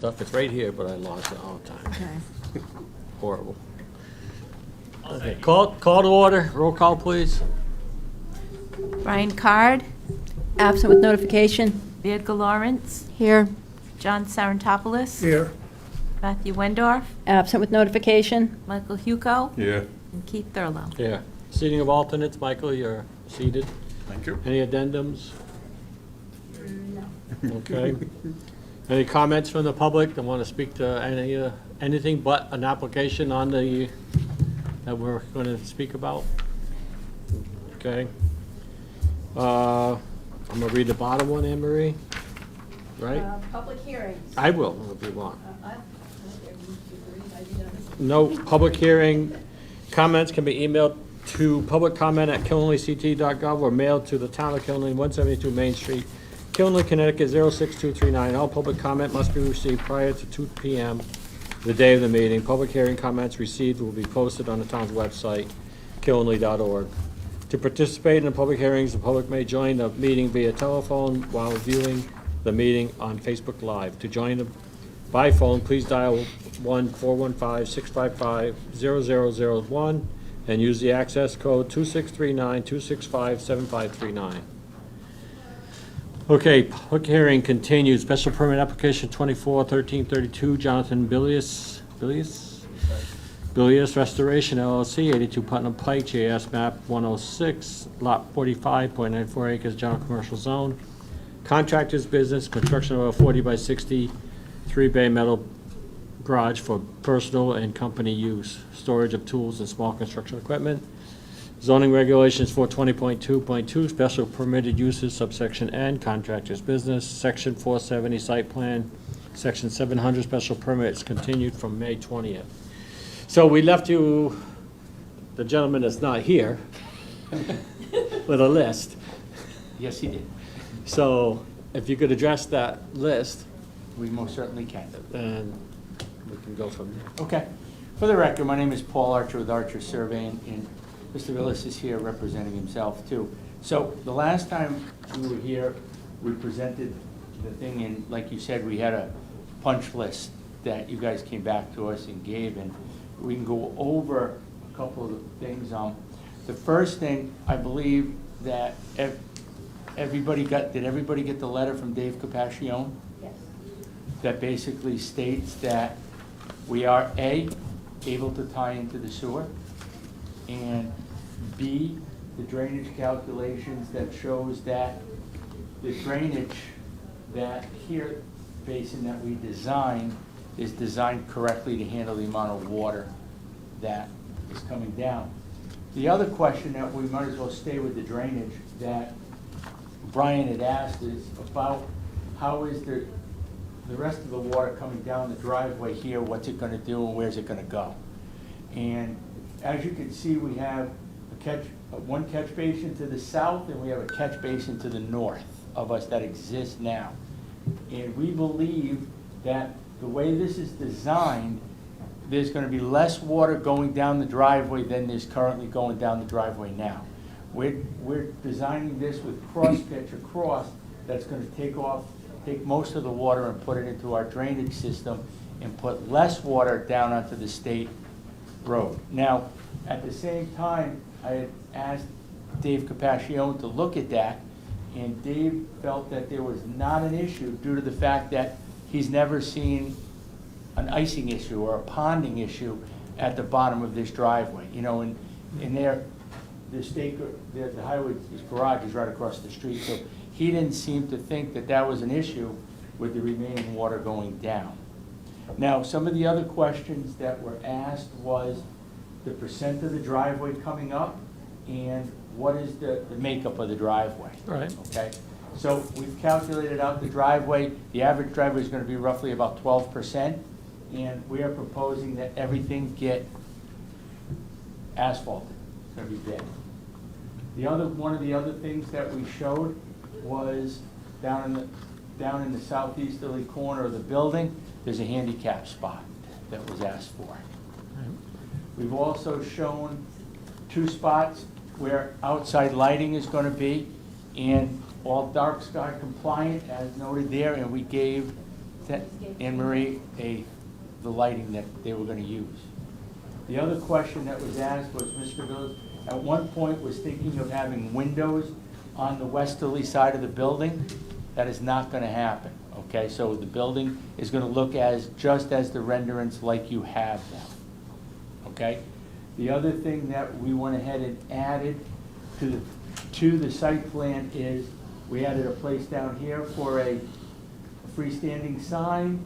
stuff. It's right here, but I lost it all the time. Okay. Horrible. Okay, call to order. Roll call, please. Brian Card, Absent with notification. Edgar Lawrence, Here. John Sarantopoulos, Here. Matthew Wendorf, Absent with notification. Michael Hugo, Yeah. and Keith Thurlow. Yeah. Seating of alternates, Michael, you're seated. Thank you. Any addendums? No. Okay. Any comments from the public that want to speak to anything but an application on the, that we're going to speak about? Okay. I'm going to read the bottom one, Anne Marie, right? Public hearings. I will, if you want. No public hearing. Comments can be emailed to publiccomment@killenlyct.gov or mailed to the Town of Killenly, 172 Main Street, Killenly, Connecticut, 06239. All public comment must be received prior to 2 p.m. the day of the meeting. Public hearing comments received will be posted on the town's website, killenly.org. To participate in the public hearings, the public may join the meeting via telephone while viewing the meeting on Facebook Live. To join by phone, please dial 1-415-655-0001 and use the access code 2639-265-7539. Okay, public hearing continued. Special permit application 24-1332, Jonathan Bilius Restoration LLC, 82 Putnam Pike, JS map 106, lot 45.94 acres, general commercial zone. Contractor's business, construction of a 40 by 60 3-bay metal garage for personal and company use, storage of tools and small construction equipment. Zoning regulations 420.2.2, special permitted uses, subsection N, contractor's business, section 470, site plan, section 700, special permits, continued from May 20th. So we left you, the gentleman that's not here, with a list. Yes, he did. So if you could address that list, We most certainly can. and we can go from there. Okay. For the record, my name is Paul Archer with Archer Surveying, and Mr. Willis is here representing himself too. So the last time we were here, we presented the thing, and like you said, we had a punch list that you guys came back to us and gave, and we can go over a couple of the things. The first thing, I believe that everybody did everybody get the letter from Dave Capascione? Yes. That basically states that we are A, able to tie into the sewer, and B, the drainage calculations that shows that the drainage that here basin that we designed is designed correctly to handle the amount of water that is coming down. The other question that we might as well stay with the drainage that Brian had asked is about how is the rest of the water coming down the driveway here, what's it gonna do and where's it gonna go? And as you can see, we have one catch basin to the south and we have a catch basin to the north of us that exists now. And we believe that the way this is designed, there's gonna be less water going down the driveway than there's currently going down the driveway now. We're designing this with cross pitch across that's gonna take most of the water and put it into our drainage system and put less water down onto the state road. Now, at the same time, I had asked Dave Capascione to look at that, and Dave felt that there was not an issue due to the fact that he's never seen an icing issue or a ponding issue at the bottom of this driveway. You know, and there, the highway, his garage is right across the street, so he didn't seem to think that that was an issue with the remaining water going down. Now, some of the other questions that were asked was the percent of the driveway coming up and what is the makeup of the driveway. Right. Okay, so we've calculated out the driveway. The average driveway is going to be roughly about 12%, and we are proposing that everything get asphalted. It's going to be big. One of the other things that we showed was down in the southeasterly corner of the building, there's a handicap spot that was asked for. We've also shown 2 spots where outside lighting is going to be, and all dark sky compliant as noted there, and we gave Anne Marie the lighting that they were gonna use. The other question that was asked was, Mr. Village, at one point was thinking of having windows on the westerly side of the building. That is not gonna happen, okay? So the building is gonna look just as the renderings like you have them, okay? The other thing that we went ahead and added to the site plan is, we added a place down here for a freestanding sign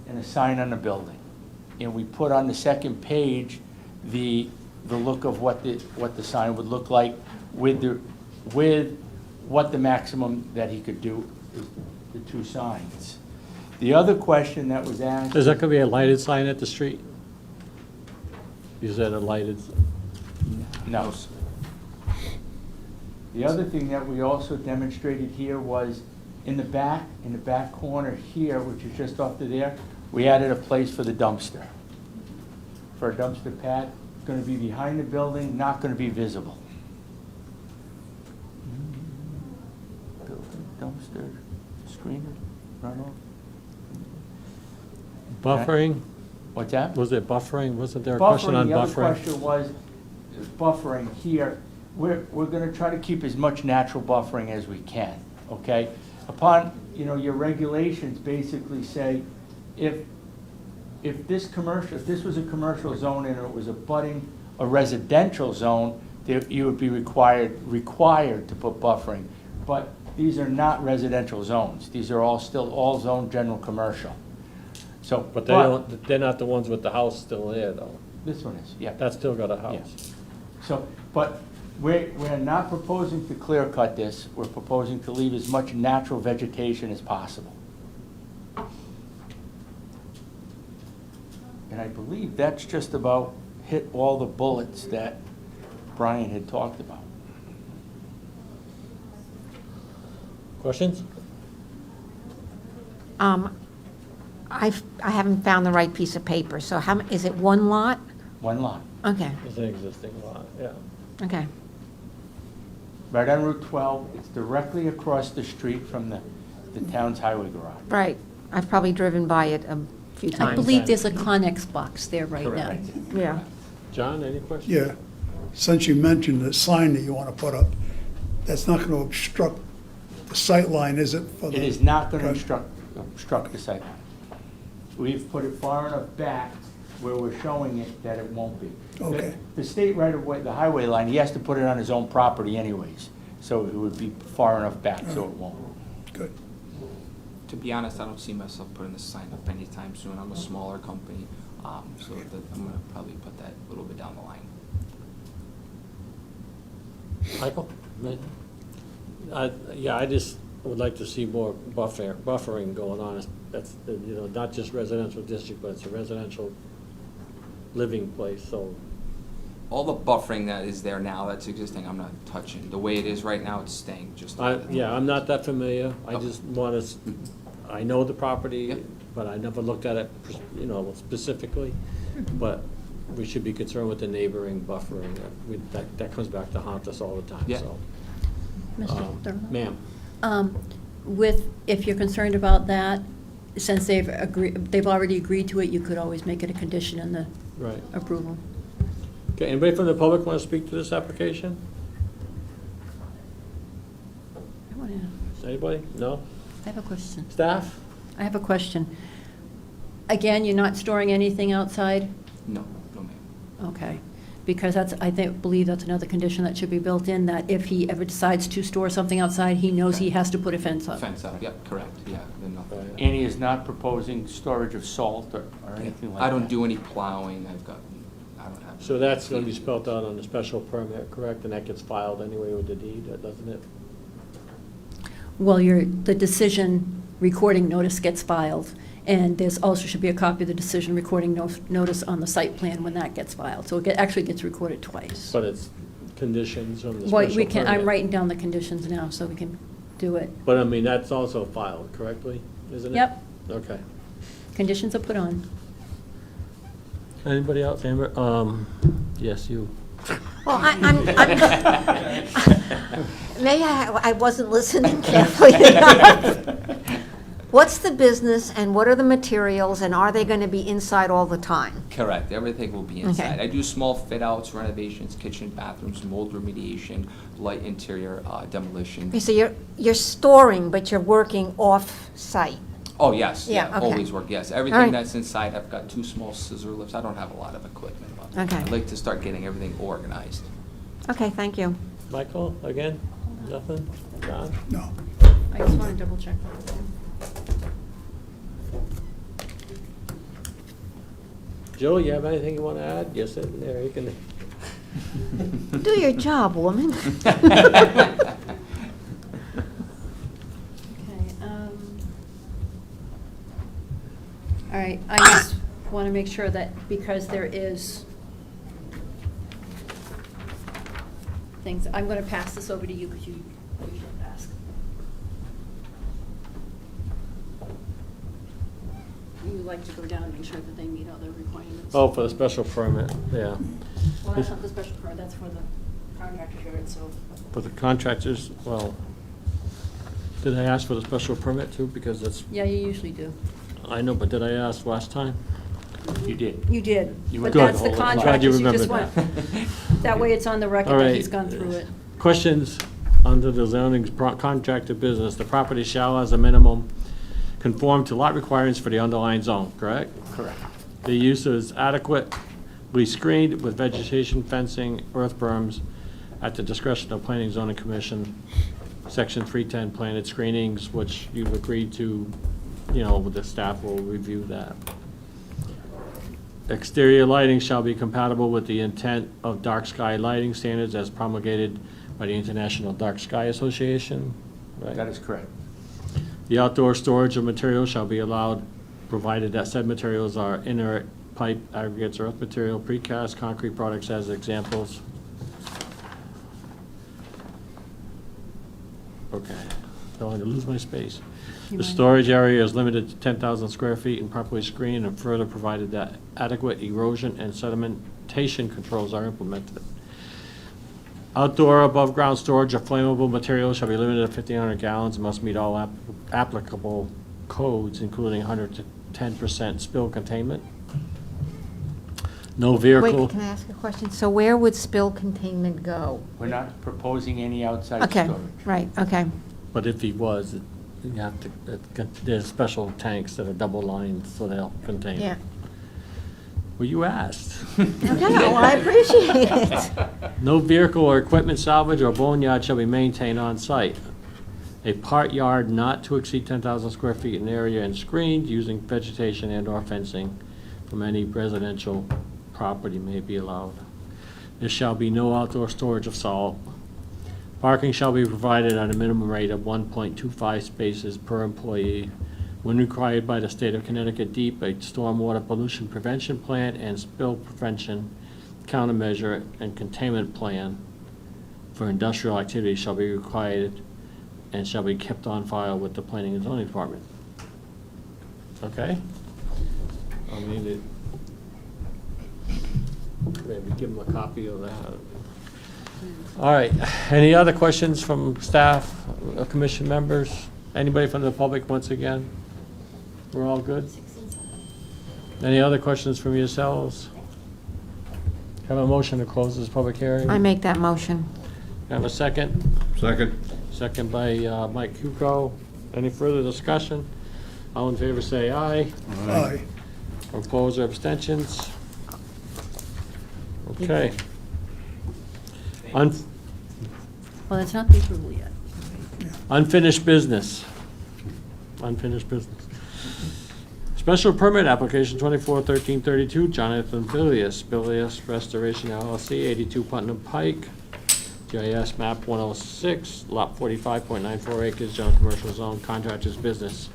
and a sign on the building. And we put on the second page the look of what the sign would look like with what the maximum that he could do, is the 2 signs. The other question that was asked. Is that gonna be a lighted sign at the street? You said a lighted, No. The other thing that we also demonstrated here was in the back corner here, which is just off to there, we added a place for the dumpster. For a dumpster pad, gonna be behind the building, not gonna be visible. Building, dumpster, screener, runoff. buffering, What's that? was it buffering? Wasn't there a question on The other buffering? question was buffering here. We're gonna try to keep as much natural buffering as we can, okay? Upon, your regulations basically say, if this was a commercial zone and it was abutting a residential zone, you would be required to put buffering. But these are not residential zones. These are still all zone general commercial. So, But they're not the ones with the house still there, though. This one is, yeah. That's still got a house. Yes. So, but we're not proposing to clear cut this, we're proposing to leave as much natural vegetation as possible. And I believe that's just about hit all the bullets that Brian had talked about. Questions? I haven't found the right piece of paper, so is it one lot? One lot, Okay, It's an existing lot, yeah. okay. right on Route 12, it's directly across the street from the town's highway garage. Right, I've probably driven by it a few I times. believe there's a Connex box there right now. Correct. Yeah. John, any questions? Yeah, since you mentioned the sign that you want to put up, that's not going to obstruct the sight line, is it? for It the- is not going to obstruct the sightline. We've put it far enough back where we're showing it that it won't be. Okay. The state right of way, the highway line, he has to put it on his own property anyways, so it would be far enough back so it won't. Good. To be honest, I don't see myself putting this sign up anytime soon. I'm a smaller company, so I'm gonna probably put that a little bit down the line. Michael? Yeah, I just would like to see more buffering going on. That's, not just residential district, but it's a residential living place, so. All the buffering that is there now that's existing, I'm not touching. The way it is right now, it's staying just. I'm not that familiar. I Okay. just want to, I know the property, Yep. but I never looked at it, specifically. But we should be concerned with the neighboring buffering. That comes back to haunt us all the time, Yeah. so. Mr. Thurlow? Ma'am? If you're concerned about that, since they've already agreed to it, you could always make it a condition in the Right. approval. Okay, anybody from the public want to speak to this application? I wanna- Anybody? No? I have a question. Staff? I have a question. Again, you're not storing anything outside? No, no ma'am. Okay. Because believe that's another condition that should be built in, that if he ever decides to store something outside, he knows he has to put a fence up. Fence up, yep, correct, yeah, then nothing. And he is not proposing storage of salt or anything like that. I don't do any plowing, I don't have. So that's going to be spelled out on the special permit, correct? And that gets filed anyway with the deed, doesn't it? Well, the decision recording notice gets filed, and there's also should be a copy of the decision recording notice on the site plan when that gets filed. So it actually gets recorded twice. But it's conditions on the Well, special permit. I'm writing down the conditions now, so we can do it. But I mean, that's also filed correctly, isn't it? Yep. Okay. Conditions are put on. Anybody else? Amber? Yes, you. Well, maybe I wasn't listening carefully enough. What's the business and what are the materials and are they going to be inside all the time? Correct, everything will be Okay. inside. I do small fit outs, renovations, kitchen, bathrooms, mold remediation, light interior demolition. Okay, so you're storing, but you're working off-site. Oh, yes, Yeah, yeah, okay. always work, yes. All right. Everything that's inside, I've got 2 small scissor lifts. I don't have a lot of equipment, but Okay. I'd like to start getting everything organized. Okay, thank you. Michael, again? Nothing? John? No. I just want to double check. Jill, you have anything you want to add? You're sitting there, you can. Do your job, woman. Okay, all right, I just want to make sure that because there is things, I'm going to pass this over to you because you should ask. You would like to go down and make sure that they meet all their requirements. Oh, for the special permit, yeah. Well, that's not the special permit, that's for the contractor's yard, so. For the contractors, well, did I ask for the special permit too? Because that's, Yeah, you usually do. I know, but did I ask last time? You did. You did, You but Good. that's the I'm glad you contractors, you just remembered want, that way it's on the All record that right. he's gone through it. Questions under the zoning contractor business. The property shall, as a minimum, conform to lot requirements for the underlying zone, correct? Correct. The use is adequately screened with vegetation, fencing, earth berms at the discretion of Planning and Zoning Commission. Section 310, planted screenings, which you've agreed to, you know, the staff will review that. Exterior lighting shall be compatible with the intent of dark sky lighting standards as promulgated by the International Dark Sky Association, right? That is correct. The outdoor storage of materials shall be allowed, provided that said materials are inert, pipe, aggregates, earth material, precast, concrete products as examples. Okay, don't want to lose my space. You The mind? storage area is limited to 10,000 square feet and properly screened, and further provided that adequate erosion and sedimentation controls are implemented. Outdoor above-ground storage of flammable materials shall be limited to 1,500 gallons and must meet all applicable codes, including 100 to 10% spill containment. No vehicle. Wait, can I ask a question? So where would spill containment go? We're not proposing any outside Okay, storage. right, okay. But if he was, you have to, there's special tanks that are double-lined, so they'll contain it. Yeah. Well, you asked. Okay, well, I appreciate it. No vehicle or equipment salvage or boneyard shall be maintained on site. A part yard not to exceed 10,000 square feet in area and screened using vegetation and/or fencing from any residential property may be allowed. There shall be no outdoor storage of salt. Parking shall be provided at a minimum rate of 1.25 spaces per employee. When required by the state of Connecticut DEP, a stormwater pollution prevention plan and spill prevention countermeasure and containment plan for industrial activities shall be required and shall be kept on file with the Planning and Zoning Department. Okay? I need it. Maybe give them a copy of that. All right, any other questions from staff, commission members? Anybody from the public once again? We're all good? Any other questions from yourselves? Have a motion to close this public hearing? I make that motion. Have a second? Second. Second by Mike Hugo. Any further discussion? All in favor say aye. Aye. Opposed or abstentions? Okay. Well, it's not the approval yet. Unfinished business. Unfinished business. Special permit application 241332, Jonathan Bilius, Bilius Restoration LLC, 82 Putnam Pike, GIS map 106, lot 45.94 acres, general commercial zone, contractor's business.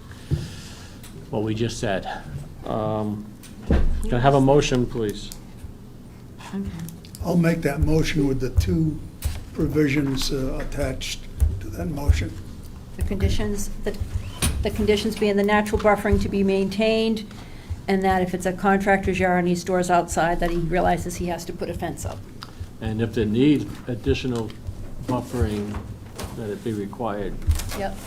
What we just said. Can I have a motion, please? I'll make that motion with the two provisions attached to that motion. The conditions being the natural buffering to be maintained, and that if it's a contractor's yard and he stores outside, that he realizes he has to put a fence up. And if they need additional buffering, that it be required. Yep.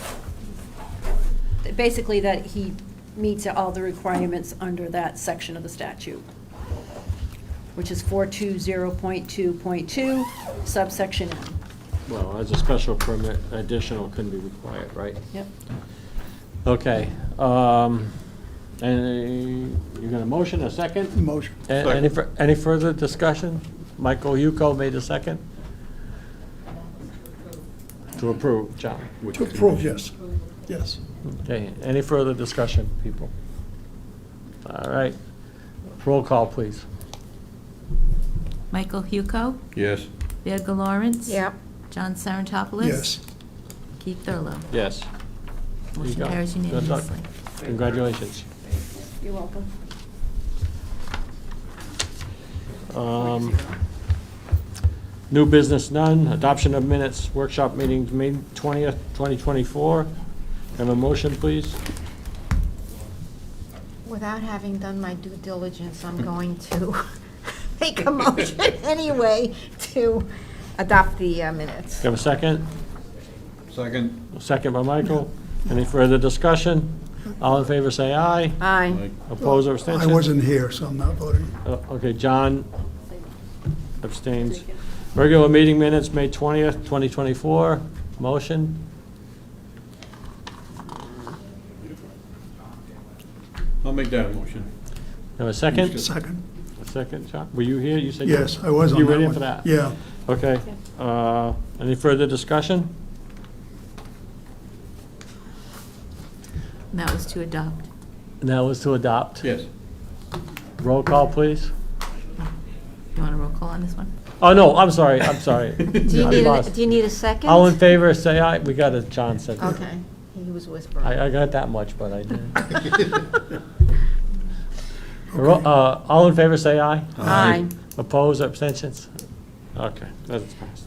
basically that he meets all the requirements under that section of the statute, which is 420.2.2, subsection N. Well, as a special permit, additional couldn't be required, right? Yep. Okay, and you got a motion, a second? Motion. Any further discussion? Michael Yuko made a second? To approve, John. To approve, yes. Yes. Okay, any further discussion, people? All right, roll call, please. Michael Huco, Yes. Virgil Lawrence. Yep. John Sarantopoulos. Yes. Keith Thurlow. Yes. you Motion go. carries Good luck. unanimously. Congratulations. You're welcome. New business, none. Adoption of minutes, workshop meeting, May 20th, 2024. Have a motion, please? Without having done my due diligence, I'm going to make a motion anyway to adopt the minutes. Have a second? Second. A second by Michael. Any further discussion? All in favor, say aye. Aye. Oppose or I abstention? wasn't here, so I'm not voting. Okay, John abstains. Regular meeting minutes, May 20th, 2024. Motion? I'll make that a motion. Have a second? Second. A second, John? Were you here? You said. Yes, I was on You that were in one. for that? Yeah. Okay. Any further discussion? And that was to adopt. And that was to adopt. Yes. Roll call, please. You want a roll call on this one? Oh, no, I'm sorry. Do you need a second? All in favor, say aye. We got it, John said. Okay, he was whispering. I got that much, but I didn't. All in favor, say aye. Aye. Oppose, abstentions? Okay, that's passed.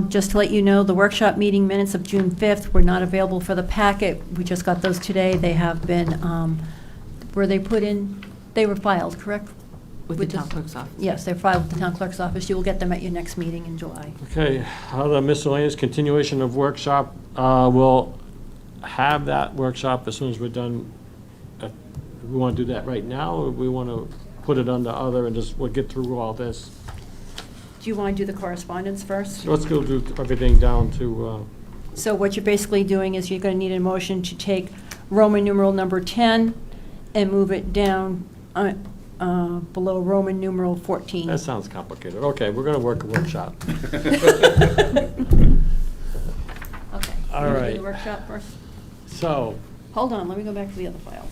Just to let you know, the workshop meeting minutes of June 5th were not available for the packet. We just got those today. They have been, were they put in, they were filed, correct? With the town clerk's office. Yes, they're filed with the town clerk's office. You will get them at your next meeting in July. Okay, other miscellaneous continuation of workshop. We'll have that workshop as soon as we're done. We want to do that right now, or we want to put it under other and just, we'll get through all this? Do you want to do the correspondence first? Let's go do everything down to, So what you're basically doing is you're going to need a motion to take Roman numeral number 10 and move it down below Roman numeral 14. that sounds complicated. Okay, we're going to work a workshop. Okay. All You wanna do right. the workshop first? So, Hold on, let me go back to the other files.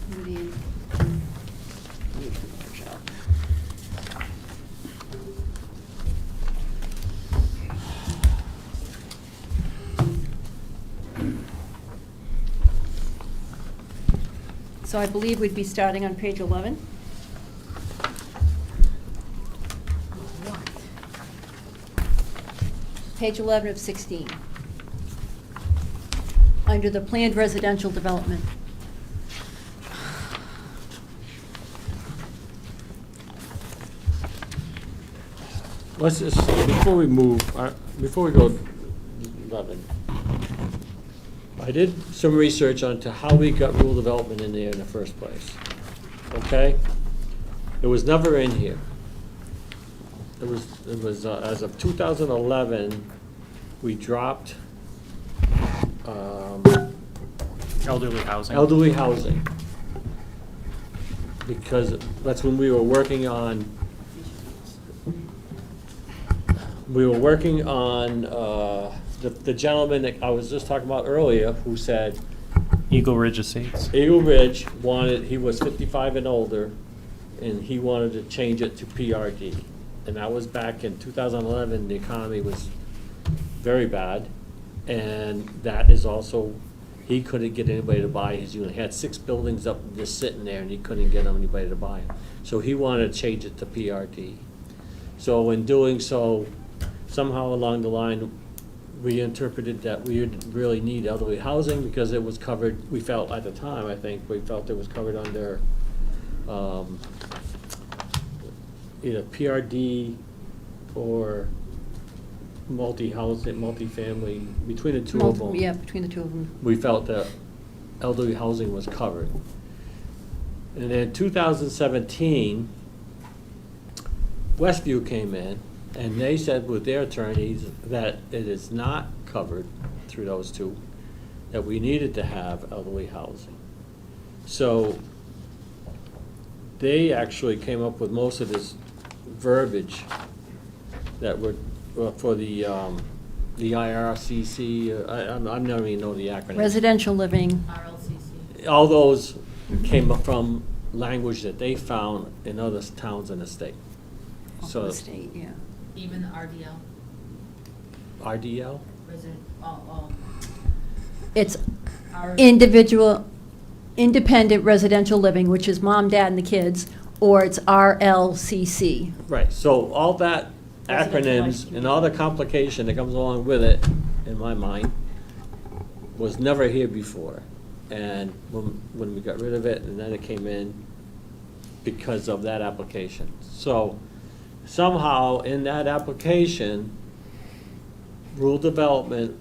Meeting. Workshop. So I believe we'd be starting on page 11. Page 11 of 16. Under the planned residential development. let's just, before we move, before we go, 11, I did some research onto how we got rural development in there in the first place. Okay? It was never in here. It was, as of 2011, we dropped Elderly housing. elderly housing. Because that's when we were working on, the gentleman that I was just talking about earlier, who said Eagle Ridge Estates. Eagle Ridge he was 55 and older, and he wanted to change it to PRD. And that was back in 2011, the economy was very bad, and that is also, he couldn't get anybody to buy his unit. He had 6 buildings up just sitting there, and he couldn't get anybody to buy them. So he wanted to change it to PRD. So in doing so, somehow along the line, we interpreted that we didn't really need elderly housing because it was covered, we felt at the time, I think, we felt it was covered under either PRD or multi-housing, multifamily, between the two of them. Yeah, between the two of them. We felt that elderly housing was covered. And in 2017, Westview came in, and they said with their attorneys that it is not covered through those two, that we needed to have elderly housing. So they actually came up with most of this verbiage that were for the IRCC, I never even know the acronym. Residential living, RLCC. All those came from language that they found in other towns in the state. off So, the state, yeah. Even the RDL, RDL? resident, It's individual, independent residential living, which is mom, dad, and the kids, or it's RLCC. Right, so all that Residential life acronyms and all the complication that comes along with it, in my mind, was never here before. And when we got rid of it, and then it came in because of that application. So somehow in that application, rural development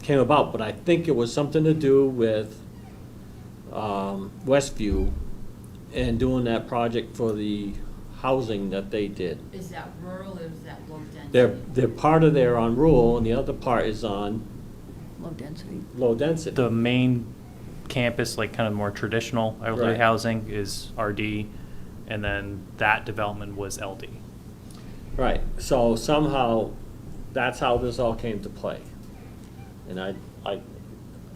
came about, but I think it was something to do with Westview and doing that project for the housing that they did. Is that rural or is that low density? They're part of there on rural, and the other part is on Low density. low density. The main campus, like kind of more traditional elderly Right. housing, is RD, and then that development was LD. Right, so somehow, that's how this all came to play. And I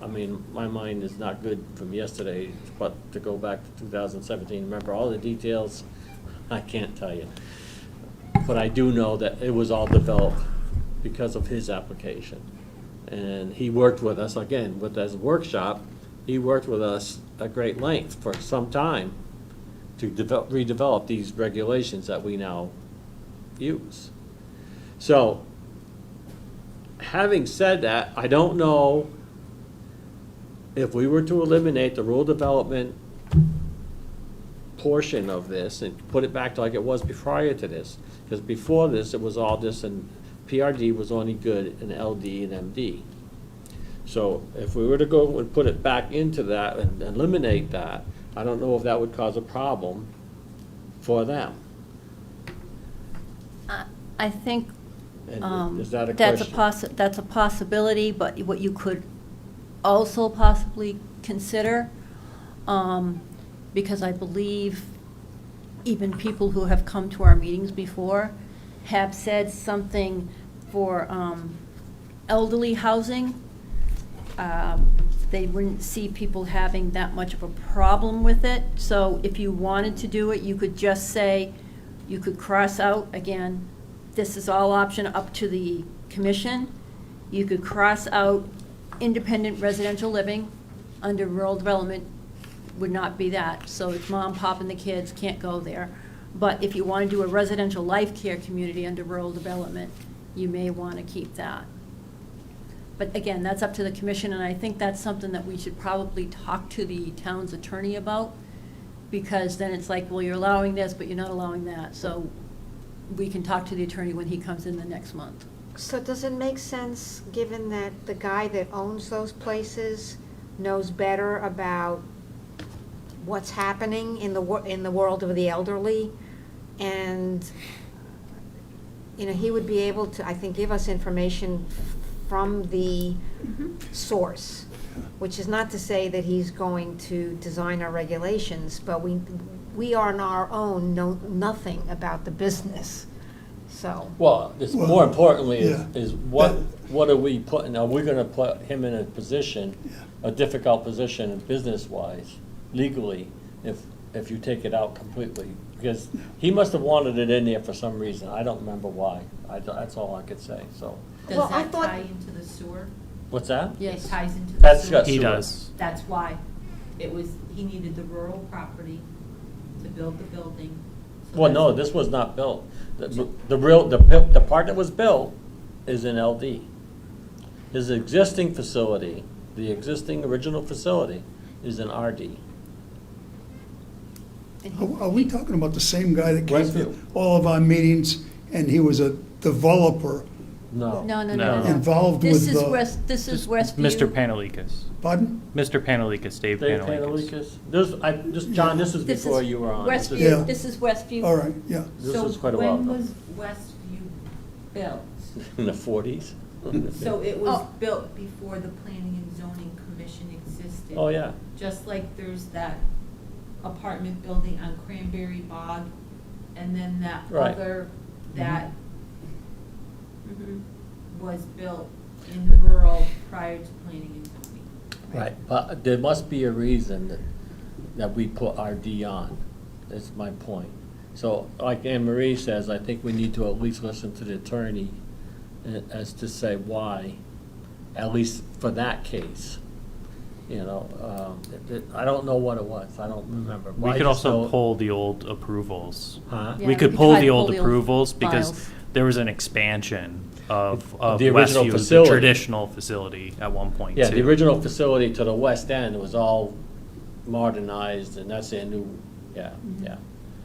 mean, my mind is not good from yesterday, but to go back to 2017, remember all the details, I can't tell you. But I do know that it was all developed because of his application. And he worked with us, again, with his workshop, he worked with us at great length for some time to redevelop these regulations that we now use. So, having said that, I don't know if we were to eliminate the rural development portion of this and put it back to like it was prior to this, because before this, it was all this, and PRD was only good in LD and MD. So if we were to go and put it back into that and eliminate that, I don't know if that would cause a problem for them. I think And is that a that's question? that's a possibility, but what you could also possibly consider, because I believe even people who have come to our meetings before have said something for elderly housing. They wouldn't see people having that much of a problem with it. So if you wanted to do it, you could just say, you could cross out, again, this is all option up to the commission. You could cross out independent residential living under rural development, would not be that. So it's mom, pop, and the kids can't go there. But if you want to do a residential life care community under rural development, you may want to keep that. But again, that's up to the commission, and I think that's something that we should probably talk to the town's attorney about, because then it's like, well, you're allowing this, but you're not allowing that. So we can talk to the attorney when he comes in the next month. So does it make sense, given that the guy that owns those places knows better about what's happening in the world of the elderly? And, you know, he would be able to, I think, give us information from the source, which is not to say that he's going to design our regulations, but we on our own know nothing about the business, so. Well, it's Well, more importantly yeah. is what are we putting, are we gonna put him in a position, a difficult position business-wise, legally, if you take it out completely? Because he must have wanted it in there for some reason, I don't remember why, that's all I could say, so. Does Well, I that thought- tie into the sewer? What's that? Yes. It ties into the That's sewer? got He sewer. does. That's why. It was, he needed the rural property to build the building. So Well, no, that's- this was not built. The part that was built is in LD. His existing facility, the existing original facility, is in RD. Are we talking about the same guy that came Westview. to all of our meetings, and he was a developer, No. No, no, No. no, no. Involved This with is the- This is Westview. Mr. Panelikas. pardon? Mr. Panelikas, Dave Dave Panelikas. Panelikas? John, this is This before is you were on. Westview, Yeah. this is Westview. All right, yeah. This was quite a while So when ago. was Westview built? In the 40s? So it was Oh. built before the Planning and Zoning Commission existed. Oh, yeah. Just like there's that apartment building on Cranberry Bog, and then that Right. other that Mhm. was built in the rural prior to planning and zoning. Right, but there must be a reason that we put RD on, that's my point. So, like Anne Marie says, I think we need to at least listen to the attorney as to say why, at least for that case. You know, I don't know what it was, I don't remember. We I could just also know- pull the old approvals. Huh? Yeah, We could we pull tried the to old pull the old approvals because files. there was an expansion of The original Westview, the facility. traditional facility at one point Yeah, the too. original facility to the west end was all modernized, and that's their new, yeah, yeah.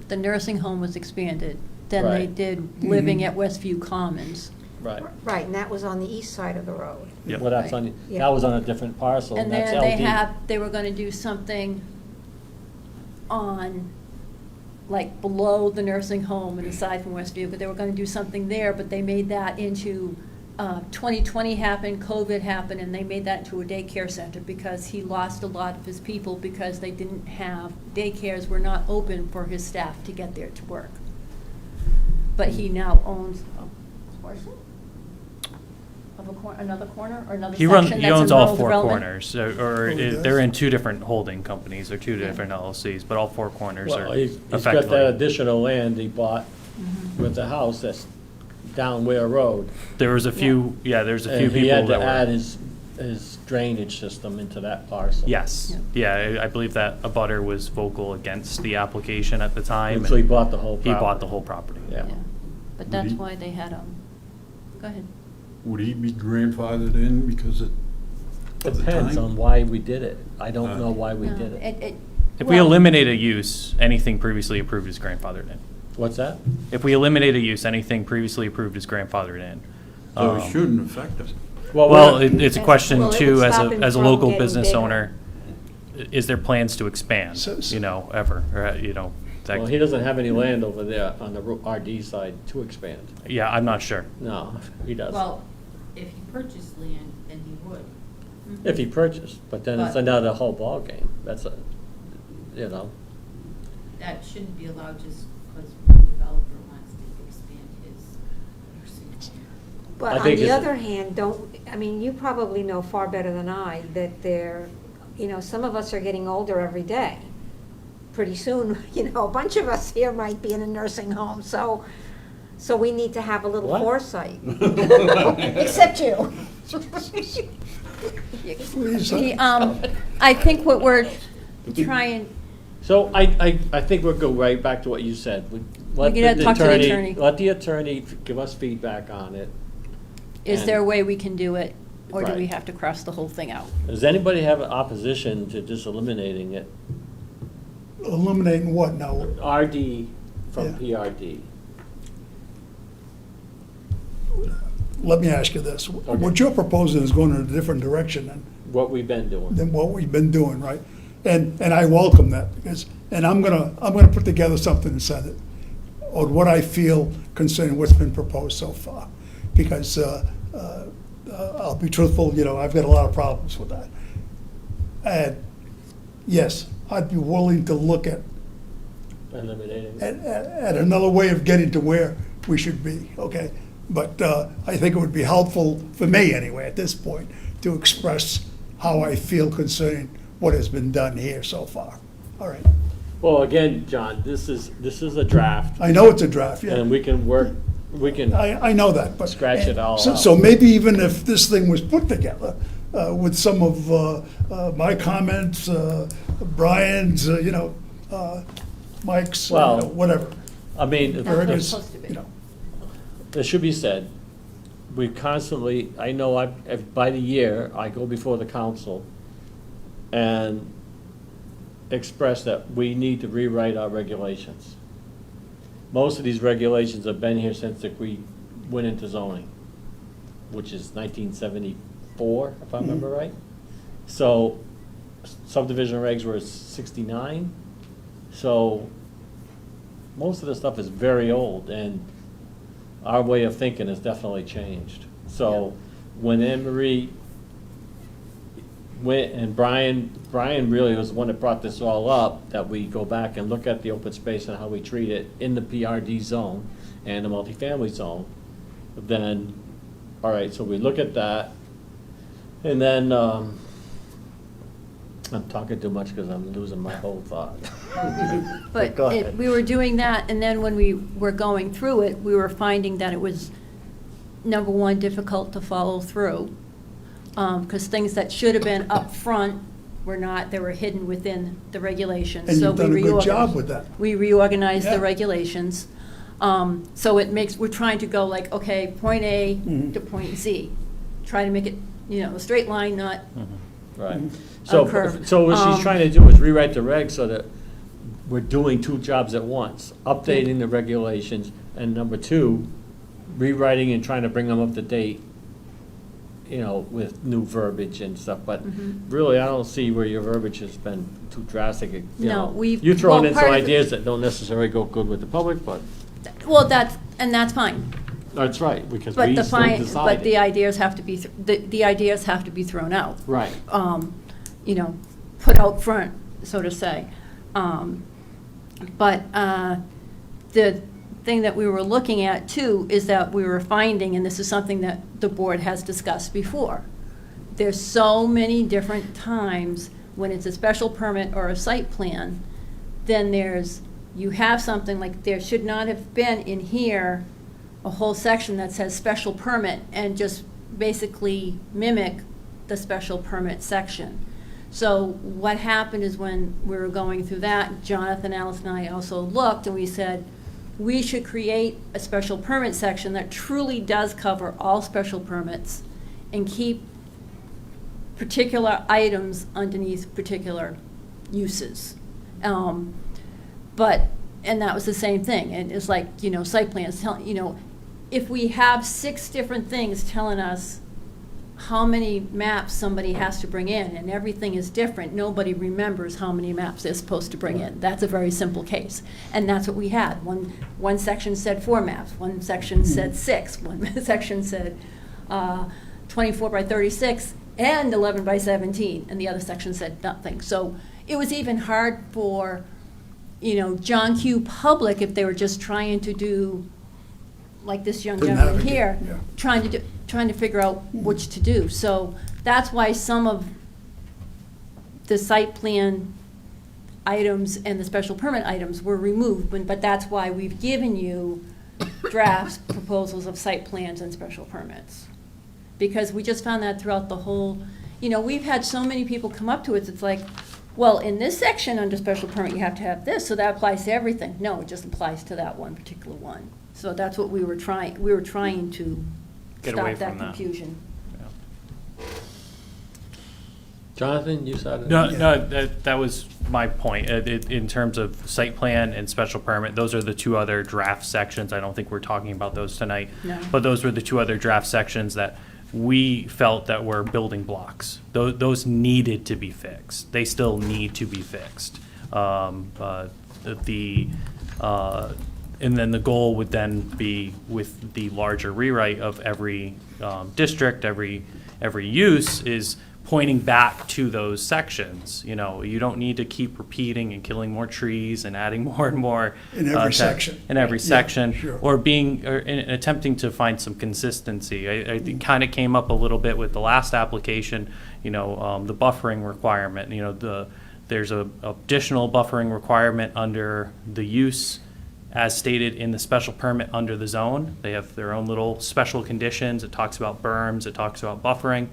The nursing home was expanded. Then they Right. did living at Westview Commons. Right. Right, and that was on the east side of the road. Yep. Well, that's on, Yeah. that was on a different parcel, And and that's then LD. they were gonna do something on, like, below the nursing home and aside from Westview, but they were gonna do something there, but they made that into, 2020 happened, COVID happened, and they made that into a daycare center because he lost a lot of his people because they didn't have, daycares were not open for his staff to get there to work. But he now owns a portion of another corner or another He section runs, that's he in owns all rural four development? corners, or Oh, he does? they're in two different holding companies, or two Yeah. different LLCs, but all four corners are Well, he's got that effectively. additional land he bought Mm-hmm. with the house that's down Ware Road. There was a few, yeah, there's a few And he people had to that add were. his drainage system into that parcel. Yes, yeah, I believe that a butter was vocal against the application at the time. And so he and bought the whole He property. bought the whole property. Yeah. But that's he- why they had, go ahead. Would he be grandfathered in because of the Depends time? on why we did it. I don't know why we No, did it. If we eliminate a use, anything previously approved is grandfathered in. What's that? If we eliminate a use, anything previously approved is grandfathered in. So Um, it shouldn't affect us. Well, we're- it's a question Well, it too, would as stop a, him as a from local getting business bigger. owner, is there plans to expand, So- you know, ever, or, you know? that- Well, he doesn't have any land over there on the RD side to expand. Yeah, I'm not sure. No, he doesn't. Well, if he purchased land, then he would. If he purchased, but then it's But- another whole ballgame. That's a, you know. That shouldn't be allowed just because one developer wants to expand his nursing home. But I on think the it's- other hand, you probably know far better than I that some of us are getting older every day. Pretty soon, a bunch of us here might be in a nursing home, so we need to have a little What? foresight. Except you. Please, I think what we're trying, So I think we'll go right back to what you said. Let We gotta talk to the attorney. Let the attorney give us feedback on it. is there a way we can do it, or do we Right. have to cross the whole thing out? Does anybody have an opposition to just eliminating it? eliminating what now? RD from Yeah. PRD. Let me ask you this. What you're proposing is going in a different direction What we've been doing. than what we've been doing, right? And I welcome that, because, and I'm gonna put together something and send it on what I feel concerning what's been proposed so far. Because, I'll be truthful, I've got a lot of problems with that. And, yes, I'd be willing to look at Eliminating. at another way of getting to where we should be, okay? But I think it would be helpful, for me anyway, at this point, to express how I feel concerning what has been done here so far. All right. Well, again, John, this is a draft, I know it's a draft, yeah. and we can, I know that, but. Scratch it all so- out. So maybe even if this thing was put together with some of my comments, Brian's, Mike's, Well, whatever. I mean, That's what it's Erica's, supposed to be. you know. it should be said, we constantly, I know by the year, I go before the council and express that we need to rewrite our regulations. Most of these regulations have been here since we went into zoning, which is 1974, if I remember right. So subdivision regs were 69. So most of the stuff is very old, and our way of thinking has definitely changed. So when Anne Marie went, and Brian really was the one that brought this all up, that we go back and look at the open space and how we treat it in the PRD zone and the multifamily zone, then, all right, so we look at that, and then, I'm talking too much because I'm losing my whole thought. But Go ahead. we were doing that, and then when we were going through it, we were finding that it was, number one, difficult to follow through, because things that should have been up front were not, they were hidden within the regulations. And So you've done we a good job reorganized- with that. We reorganized Yeah. the regulations. So it makes, we're trying to go like, okay, point A Mhm. to point Z. Try to make it, a straight line, not Right. A curve. So what she's Um, trying to do is rewrite the regs so that we're doing two jobs at once, updating the regulations, and number two, rewriting and trying to bring them up to date, with new verbiage and stuff. But Mhm. really, I don't see where your verbiage has been too drastic. No, we've- You're throwing well, in some part of it- ideas that don't necessarily go good with the public, but well, that's fine. that's right, because But we the still but the decided. ideas have to be, the ideas have to be thrown out. Right. Put out front, so to say. But the thing that we were looking at too is that we were finding, and this is something that the board has discussed before, there's so many different times when it's a special permit or a site plan, then you have something like, there should not have been in here a whole section that says special permit and just basically mimic the special permit section. So what happened is when we were going through that, Jonathan, Alice, and I also looked, and we said, we should create a special permit section that truly does cover all special permits and keep particular items underneath particular uses. And that was the same thing, and it's like, site plans telling, if we have 6 different things telling us how many maps somebody has to bring in, and everything is different, nobody remembers how many maps they're supposed to bring in. That's a very simple case. And that's what we had. One section said 4 maps, one section said 6, one section said 24 by 36 and 11 by 17, and the other section said nothing. So it was even hard for, John Q. Public, if they were just trying to do, like this young To gentleman navigate, here, yeah. trying to figure out which to do. So that's why some of the site plan items and the special permit items were removed, but that's why we've given you drafts, proposals of site plans and special permits. Because we just found that throughout the whole, we've had so many people come up to us, it's like, well, in this section under special permit, you have to have this, so that applies to everything. No, it just applies to that one particular one. So that's what we were trying to Get away stop that from that. confusion. Jonathan, you said it? No, that was my point. In terms of site plan and special permit, those are the two other draft sections. I don't think we're talking about those tonight. No. But those were the two other draft sections that we felt that were building blocks. Those needed to be fixed. They still need to be fixed. And then the goal would then be, with the larger rewrite of every district, every use, is pointing back to those sections. You don't need to keep repeating and killing more trees and adding more and more. In every section. In every Yeah, section, sure. or attempting to find some consistency. It kind of came up a little bit with the last application, the buffering requirement. There's a additional buffering requirement under the use as stated in the special permit under the zone. They have their own little special conditions. It talks about berms, it talks about buffering.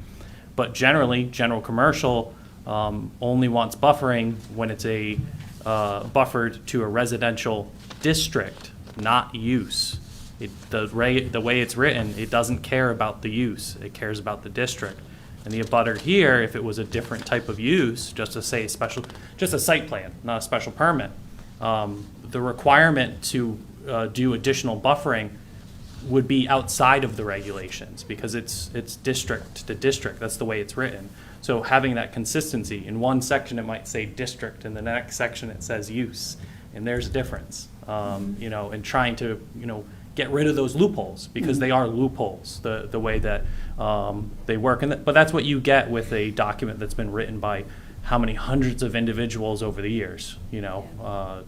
But generally, general commercial only wants buffering when it's buffered to a residential district, not use. The way it's written, it doesn't care about the use, it cares about the district. And the abutter here, if it was a different type of use, just to say just a site plan, not a special permit, the requirement to do additional buffering would be outside of the regulations, because it's district to district, that's the way it's written. So having that consistency, in one section it might say district, and the next section it says use, and there's a difference. You know, and trying to, you know, get rid of those loopholes, because they are loopholes, the way that they work. But that's what you get with a document that's been written by how many hundreds of individuals over the years, you know?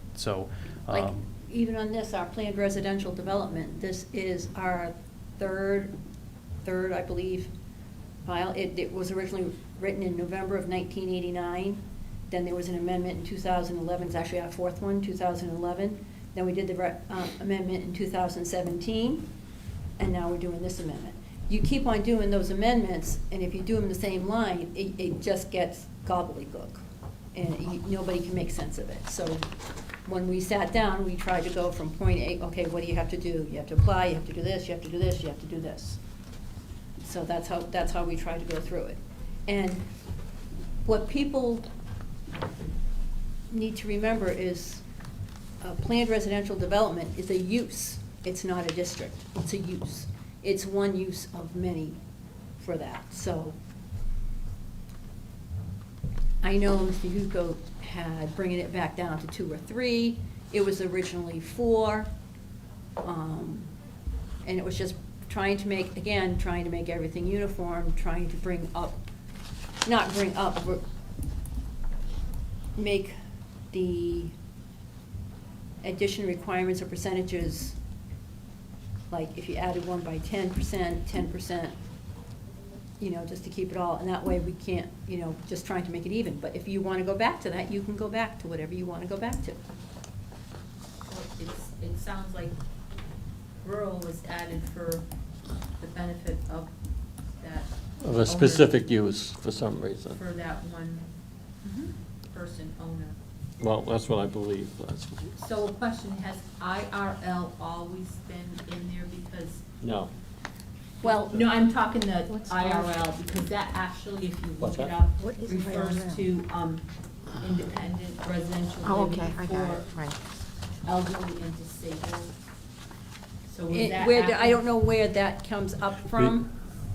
Like, even on this, our planned residential development, this is our third, I believe, file. It was originally written in November of 1989. Then there was an amendment in 2011. It's actually our fourth one, 2011. Then we did the amendment in 2017, and now we're doing this amendment. You keep on doing those amendments, and if you do them the same line, it just gets gobbledygook, and nobody can make sense of it. So when we sat down, we tried to go from point A, okay, what do you have to do? You have to apply, you have to do this, you have to do this, you have to do this. So that's how we tried to go through it. And what people need to remember is a planned residential development is a use. It's not a district. It's a use. It's one use of many for that. So I know Mr. Hugo had bringing it back down to 2 or 3. It was originally 4. And it was just trying to make everything uniform, trying to make the addition requirements or percentages, like if you added one by 10%, you know, just to keep it all, and that way we can't, you know, just trying to make it even. But if you want to go back to that, you can go back to whatever you want to go back to. So it sounds like rural was added for the benefit of that. Of owner, a specific use for some reason. For that one person owner. Well, that's what I believe. So a question, has IRL always been in there because? No. Well, No, I'm talking the What's IRL, because that actually, if you What's look it that? up, What is refers IRL? to independent residential Oh, living okay, I got it, for right. elderly and disabled. So was I that? don't know where that comes up from.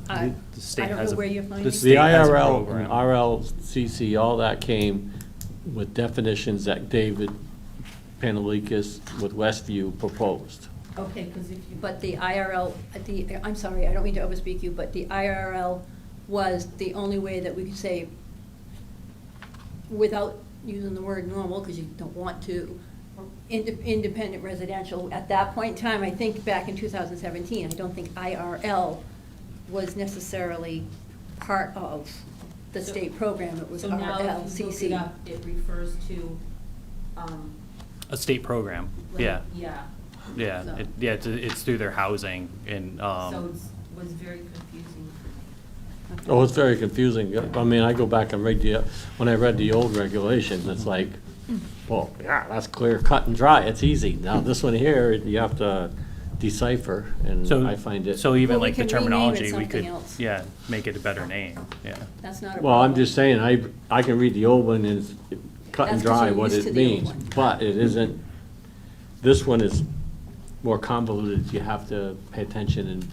I The state I don't has know a- where you're finding the it. The state has a IRL, program. RLCC, all that came with definitions that David Pantelikis with Westview proposed. Okay, because if you. But the IRL, I'm sorry, I don't mean to overspeak you, but the IRL was the only way that we could say, without using the word normal, because you don't want to, independent residential. At that point in time, I think back in 2017, I don't think IRL was necessarily part of the So- state program. It was So now if you look RLCC. it up, it refers to, A state program, like, yeah, Yeah, So- it's through their housing and, so it was very confusing. Oh, it's very confusing. I mean, I go back and read when I read the old regulations, it's like, well, yeah, that's clear, cut and dry, it's easy. Now, this one here, you have to decipher, and so, I find it. so even Well, we like the can rename it terminology, we something could, else. yeah, make it a better name, yeah. That's not a Well, I'm problem. just saying, I can read the old one and it's cut and That's 'cause dry you're what used to it the old means, one. but it isn't, this one is more convoluted, you have to pay attention and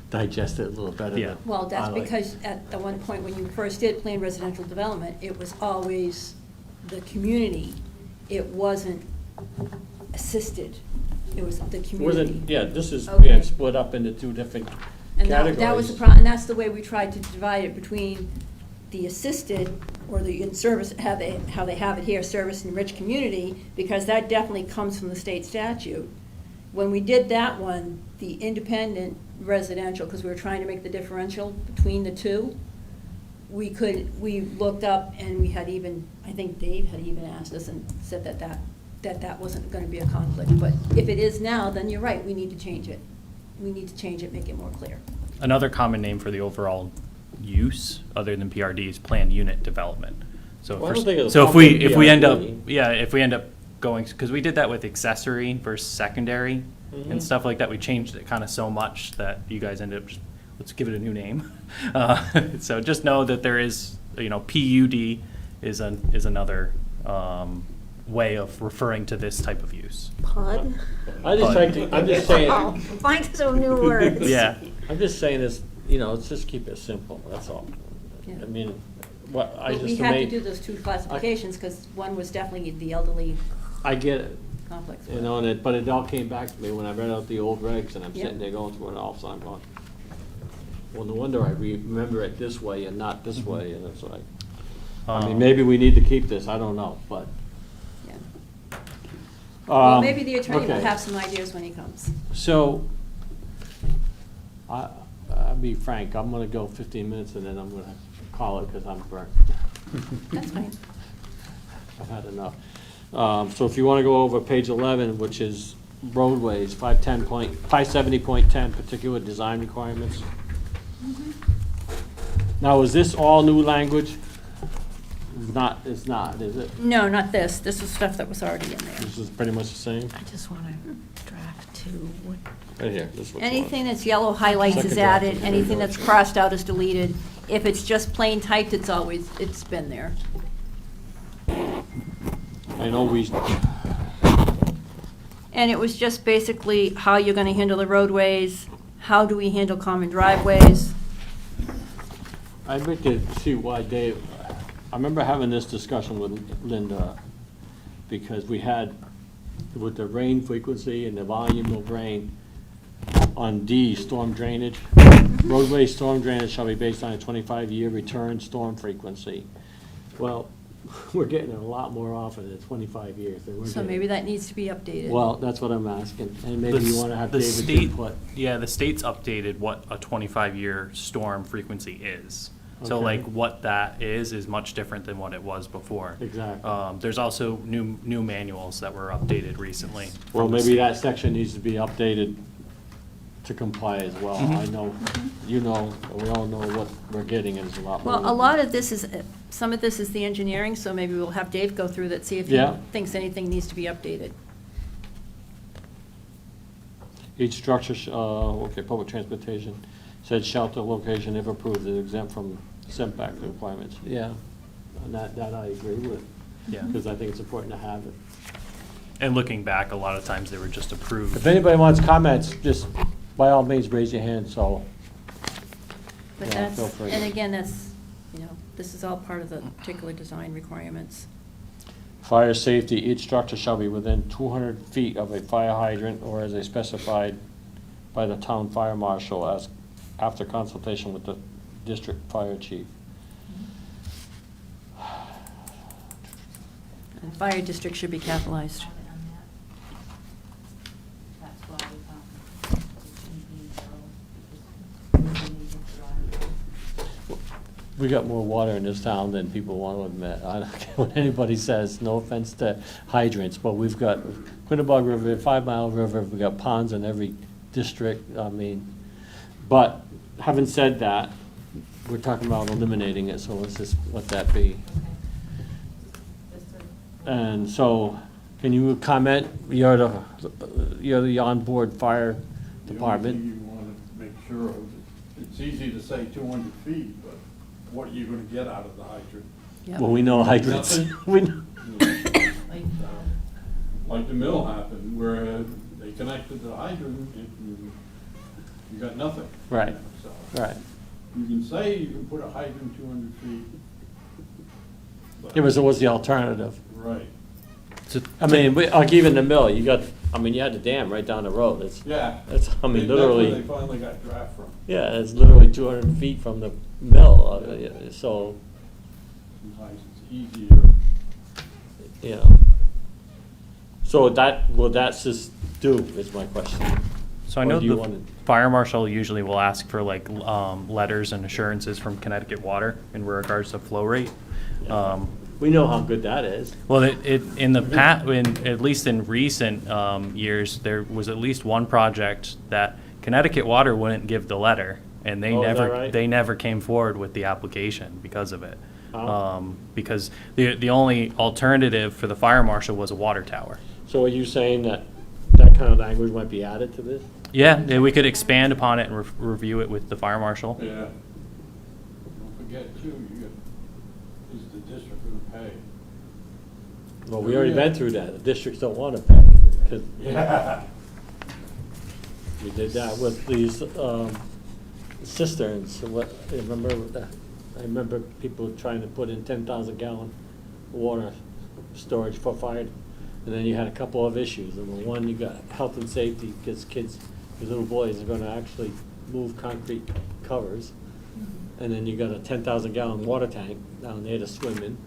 digest it a little better. Yeah. than Well, that's I like. because at the one point when you first did planned residential development, it was always the community. It wasn't assisted. It was the community. Wasn't, yeah, this is, Okay. yeah, split up into 2 different And categories. that was the problem, and that's the way we tried to divide it between the assisted or the in-service, how they have it here, service and rich community, because that definitely comes from the state statute. When we did that one, the independent residential, because we were trying to make the differential between the two, we looked up and we had even, I think Dave had even asked us and said that wasn't gonna be a conflict. But if it is now, then you're right, we need to change it. We need to change it, make it more clear. Another common name for the overall use, other than PRD, is planned unit development. So Well, I for- don't think it'll so come from if we end up, PRD. yeah, if we end up going, because we did that with accessory versus secondary and stuff like that. We changed it kind of so much that you guys ended up, just, let's give it a new name. So just know that there is, PUD is another way of referring to this type of use. PUD? I'm just saying, Oh, find some new words. Yeah. I'm just saying this, let's just keep it simple, that's all. Yeah. I mean, what, I But we just, had to made. do those two classifications, because one was definitely the elderly I get it, complex. but it all came back to me when I read out the old regs, and I'm Yeah. sitting there going through it all, so I'm going, well, no wonder I remember it this way and not this way, and it's like, I mean, maybe we need to keep this, I don't know, but. Yeah. Well, Um, maybe the attorney will okay. have some ideas when he comes. So, I'll be frank, I'm gonna go 15 minutes and then I'm gonna call it because I'm burnt. That's fine. I've had enough. So if you wanna go over page 11, which is roadways, 570.10, particular design requirements. Now, is this all new language? It's not, is it? No, not this. This is stuff that was already in there. This is pretty much the same? I just want to draft to what. Right here, this is what's on. Anything that's yellow highlights is Second draft. added, anything that's crossed out is deleted. If it's just plain typed, it's been there. I know we, And it was just basically how you're gonna handle the roadways, how do we handle common driveways? I'd like to see why Dave, I remember having this discussion with Linda, because we had, with the rain frequency and the volume of rain, on D, storm drainage. Roadway storm drainage shall be based on a 25-year return storm frequency. Well, we're getting it a lot more often than 25 years. Than we're So getting. maybe that needs to be updated. Well, that's what I'm asking, and maybe you want to have The David's state- input. Yeah, the state's updated what a 25-year storm frequency is. So Okay. like what that is much different than what it was before. Exactly. There's also new manuals that were updated recently. Well, from the maybe state. that section needs to be updated to comply as well. I know, you know, we all know what we're getting is a lot more. Well, a lot of this is, some of this is the engineering, so maybe we'll have Dave go through that, see if he Yeah. thinks anything needs to be updated. Each structure, okay, public transportation, said shelter location, if approved, is exempt from setback requirements. Yeah, and that I agree with, Yeah. because I think it's important to have it. And looking back, a lot of times they were just approved. If anybody wants comments, just by all means, raise your hand, so. But Yeah, that's, feel free. and again, that's, this is all part of the particular design requirements. Fire safety, each structure shall be within 200 feet of a fire hydrant or as specified by the town fire marshal as, after consultation with the district fire chief. And fire district should be capitalized. Comment on that. That's why, it shouldn't be so, because we need to draw it. We got more water in this town than people want to admit. I don't care what anybody says, no offense to hydrants, but we've got Quinnebog River, 5 Mile River, we've got ponds in every district, I mean. But having said that, we're talking about eliminating it, so let's just let that be. Just to- And so, can you comment, you're the onboard fire department? The only thing you want to make sure of, it's easy to say 200 feet, but what are you going to get out of the hydrant? Yep. Well, we know hydrants. Nothing? We know- Like, Like the mill happened, where they connected the hydrant, you got nothing. Right, So, right. you can say you can put a hydrant 200 feet. but- It was the alternative. Right, I mean, like even the mill, you got, I mean, you had the dam right down the road. It's, yeah. That's, I mean, That's where they literally, finally got draft from. yeah, it's literally 200 feet from the mill, so, Sometimes it's easier. you know. So will that just do, is my question. So I Or know do you the wanna- fire marshal usually will ask for like letters and assurances from Connecticut Water in regards to flow rate. We know how good that is. Well, in the at least in recent years, there was at least one project that Connecticut Water wouldn't give the letter, and Oh, is that right? they never came forward with the application because of it. Because the only alternative for the fire marshal was a water tower. So are you saying that that kind of language might be added to this? Yeah, we could expand upon it and review it with the fire marshal. Yeah. Don't forget too, is the district gonna pay? Well, we already been through that. The districts don't want to pay. 'Cause Yeah. we did that with these cisterns. I remember people trying to put in 10,000 gallon water storage for fire. And then you had a couple of issues. And one, you got health and safety, because kids, these little boys are gonna actually move concrete covers. And then you got a 10,000 gallon water tank down there to swim in.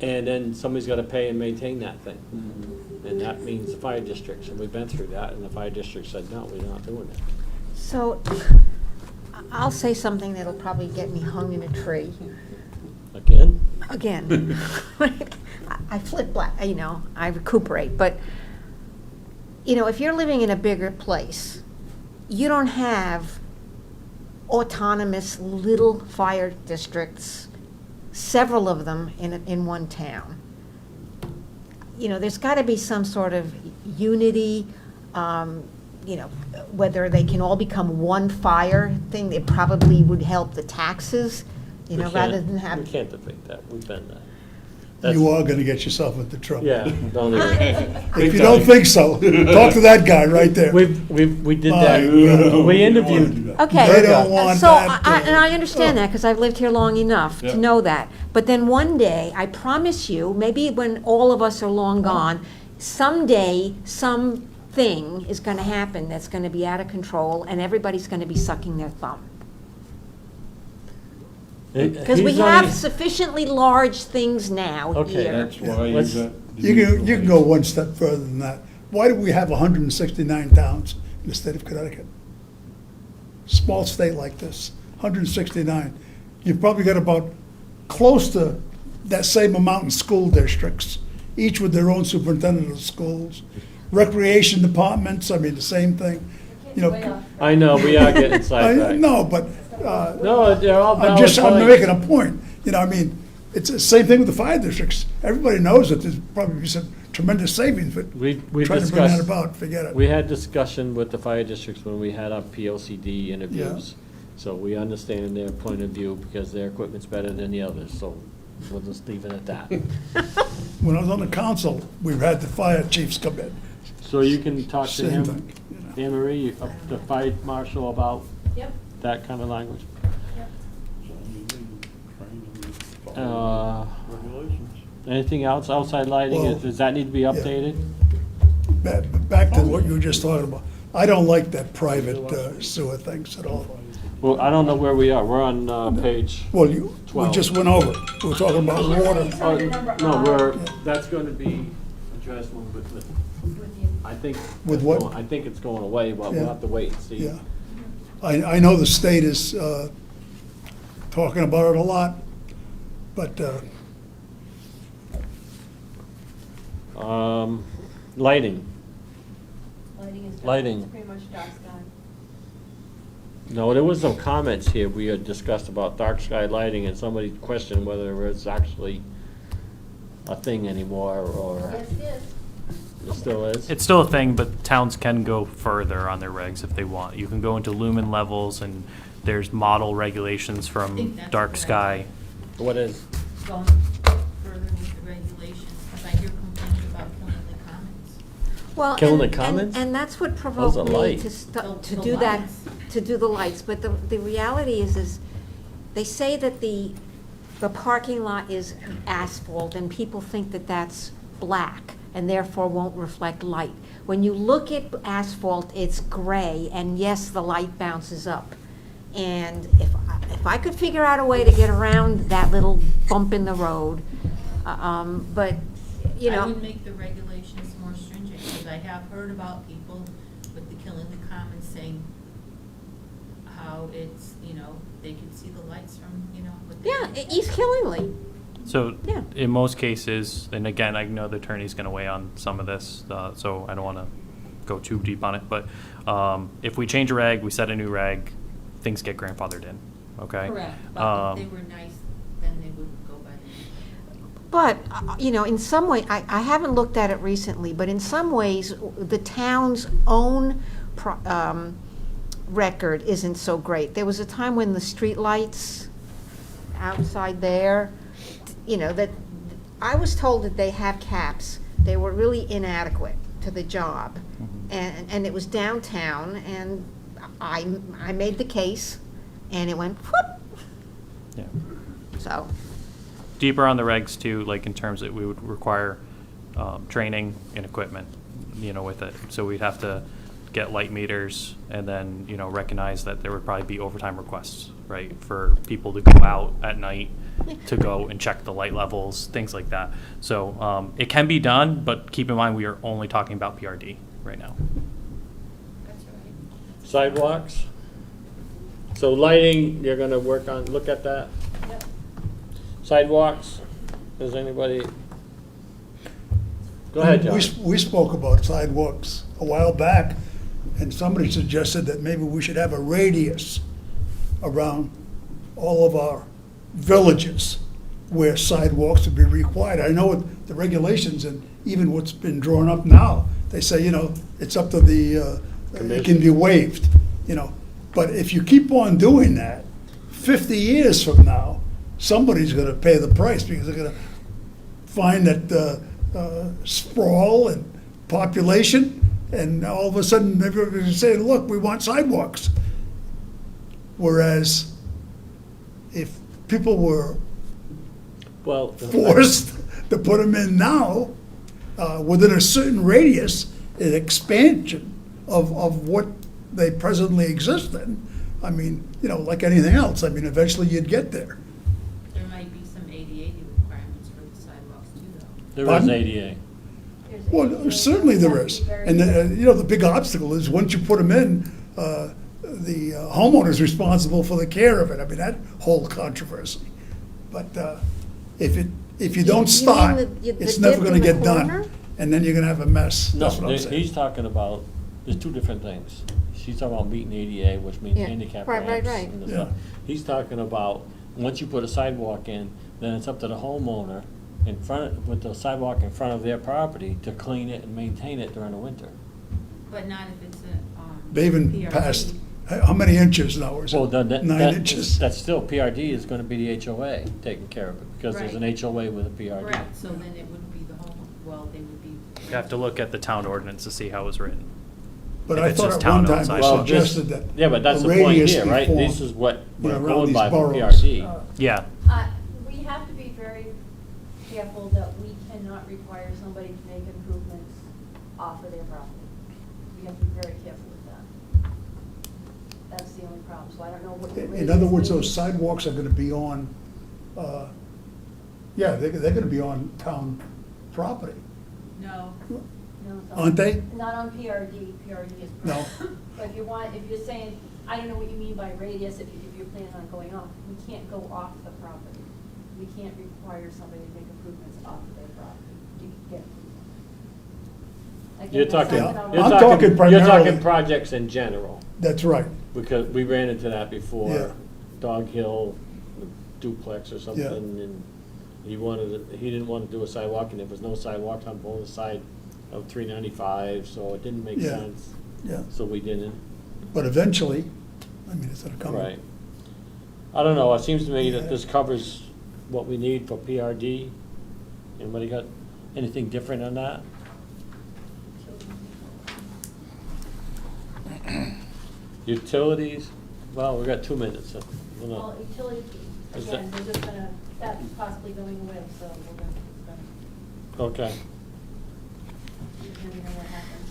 And then somebody's gotta pay and maintain that thing. And that means the fire districts, and we've been through that, and the fire district said, no, we're not doing it. So, I'll say something that'll probably get me hung in a tree. Again? Again. I flip black, I recuperate, but, if you're living in a bigger place, you don't have autonomous little fire districts, several of them in one town. There's got to be some sort of unity, whether they can all become one fire thing, it probably would help the taxes, We rather can't- than have. We can't debate that, we've been there. You are gonna get yourself into trouble. Yeah, don't even. If you don't think so, talk to that guy right there. We did that, we interviewed. Okay. They don't want So, that. and I understand that, because I've lived here long enough Yeah. to know that. But then one day, I promise you, maybe when all of us are long gone, someday, something is gonna happen that's gonna be out of control, and everybody's gonna be sucking their thumb. Because we He's have only- sufficiently large things now Okay, here. That's why you Let's- got. You can go one step further than that. Why do we have 169 towns in the state of Connecticut? Small state like this, 169. You've probably got about close to that same amount in school districts, each with their own superintendent of schools. Recreation departments, the same thing. I know, we are getting sidetracked. No, but No, they're all valid I'm points. making a point. It's the same thing with the fire districts. Everybody knows that there's probably some tremendous savings, but We trying to bring that discussed, about, forget it. we had discussion with the fire districts when we had our POCD interviews. So we understand their point of view because their equipment's better than the others, so we'll just leave it at that. When I was on the council, we've had the fire chiefs come in. So you can talk to Same him, thing. Anne Marie, the fire marshal, about Yep. that kind of language. Regulations. Anything else, outside lighting, Well, does that need to be updated? Back to what you were just talking about. I don't like that private sewer things at all. Well, I don't know where we are, we're on page, Well, we 12. just went over it. We were talking about water. no, that's going to be addressed with, I think. With what? I think it's going away, but we'll Yeah. have to wait and see. Yeah. I know the state is talking about it a lot, but Lighting, Lighting is Lighting. pretty much dark sky. no, there was some comments here we had discussed about dark sky lighting, and somebody questioned whether it's actually a thing anymore, or Yes, it is. it still is. It's still a thing, but towns can go further on their regs if they want. You can go into lumen levels, and there's model regulations I from think that's dark a good sky. What is? Going further with the regulations, because I hear complaints about killing the commons. Well, Killing the and- commons? And that's what provoked Those are me light. to The do that, lights. to do the lights. But the reality is they say that the parking lot is asphalt, and people think that that's black, and therefore won't reflect light. When you look at asphalt, it's gray, and yes, the light bounces up. And if I could figure out a way to get around that little bump in the road, but, I would make the regulations more stringent, because I have heard about people with the killing the commons saying how it's, they can see the lights from, what they. yeah, East Killingly. So Yeah. in most cases, and again, I know the attorney's going to weigh on some of this, so I don't want to go too deep on it, but if we change a reg, we set a new reg, things get grandfathered in, okay? Correct, but Um, if they were nice But, you know, in some way, I haven't looked at it recently, but in some ways, the town's own record isn't so great. There was a time when the streetlights outside there, you know, that, I was told that they had caps. They were really inadequate to the job. And it was downtown, and I made the case, and it went whoop. Yeah. So, Deeper on the regs too, like in terms that we would require training and equipment, with it. So we'd have to get light meters and then, recognize that there would probably be overtime requests, right? For people to go out at night to go and check the light levels, things like that. So it can be done, but keep in mind, we are only talking about PRD right now. That's right. Sidewalks? So lighting, you're gonna look at that? Yep. Sidewalks, does anybody? Go ahead, John. We spoke about sidewalks a while back, and somebody suggested that maybe we should have a radius around all of our villages where sidewalks would be required. I know what the regulations and even what's been drawn up now, they say, it's up to it can be waived, But if you keep on doing that, 50 years from now, somebody's gonna pay the price because they're gonna find that sprawl and population, and all of a sudden everybody's saying, look, we want sidewalks. Whereas if people were Well, forced to put them in now, within a certain radius, an expansion of what they presently exist in, I mean, like anything else, I mean, eventually you'd get there. There might be some ADA requirements for the sidewalks too, though. there is Pardon? ADA. Well, certainly there is. And, the big obstacle is, once you put them in, the homeowner's responsible for the care of it. I mean, that whole controversy. But if you don't mean start, the it's dip never gonna in the get corner? done. And then you're gonna have a mess. No, That's what I'm saying. he's talking about, there's two different things. She's talking about meeting ADA, which means Yeah, handicap right, ramps. right. and the Yeah. stuff. He's talking about, once you put a sidewalk in, then it's up to the homeowner with the sidewalk in front of their property to clean it and maintain it during the winter. But not if it's a, They even PRD. passed, how many inches now, is Well, it? 9 inches? that's still, PRD is gonna be the HOA taking care of it, because there's an Right. HOA with a PRD. Correct, so then it wouldn't be the home, well, they would be. You have to look at the town ordinance to see how it was written. But if I it's thought just at one town-owned time I sidewalks. suggested that. Yeah, but that's a the point radius here, be right? formed, This is what we're around going these by for boroughs. PRD. Yeah. We have to be very careful that we cannot require somebody to make improvements off of their property. We have to be very careful with that. That's the only problem, so I don't know what. the In other words, radius those sidewalks are gonna be on, they're gonna be on town property, No, No, it's on- aren't they? Not on PRD, PRD is. No. But if you're saying, I don't know what you mean by radius, if you're planning on going off, we can't go off the property. We can't require somebody to make improvements off of their property to get. Again, You're that's talking, something I'll- you're I'm talking, talking you're primarily- talking projects in general, That's right. because we ran into that Yeah. before, Dog Hill duplex or something, and he didn't want to do a sidewalk, and there was no sidewalk on both side of 395, so it didn't make Yeah. sense, Yeah, so we didn't. but eventually, I mean, it's gonna come. Right. I don't know, it seems to me Yeah. that this covers what we need for PRD. Anybody got anything different on that? Utilities, well, we got 2 minutes, so we'll Well, not- utilities, Is again, that- we're just gonna, that's possibly going away, so we're gonna, okay. depending on what happens.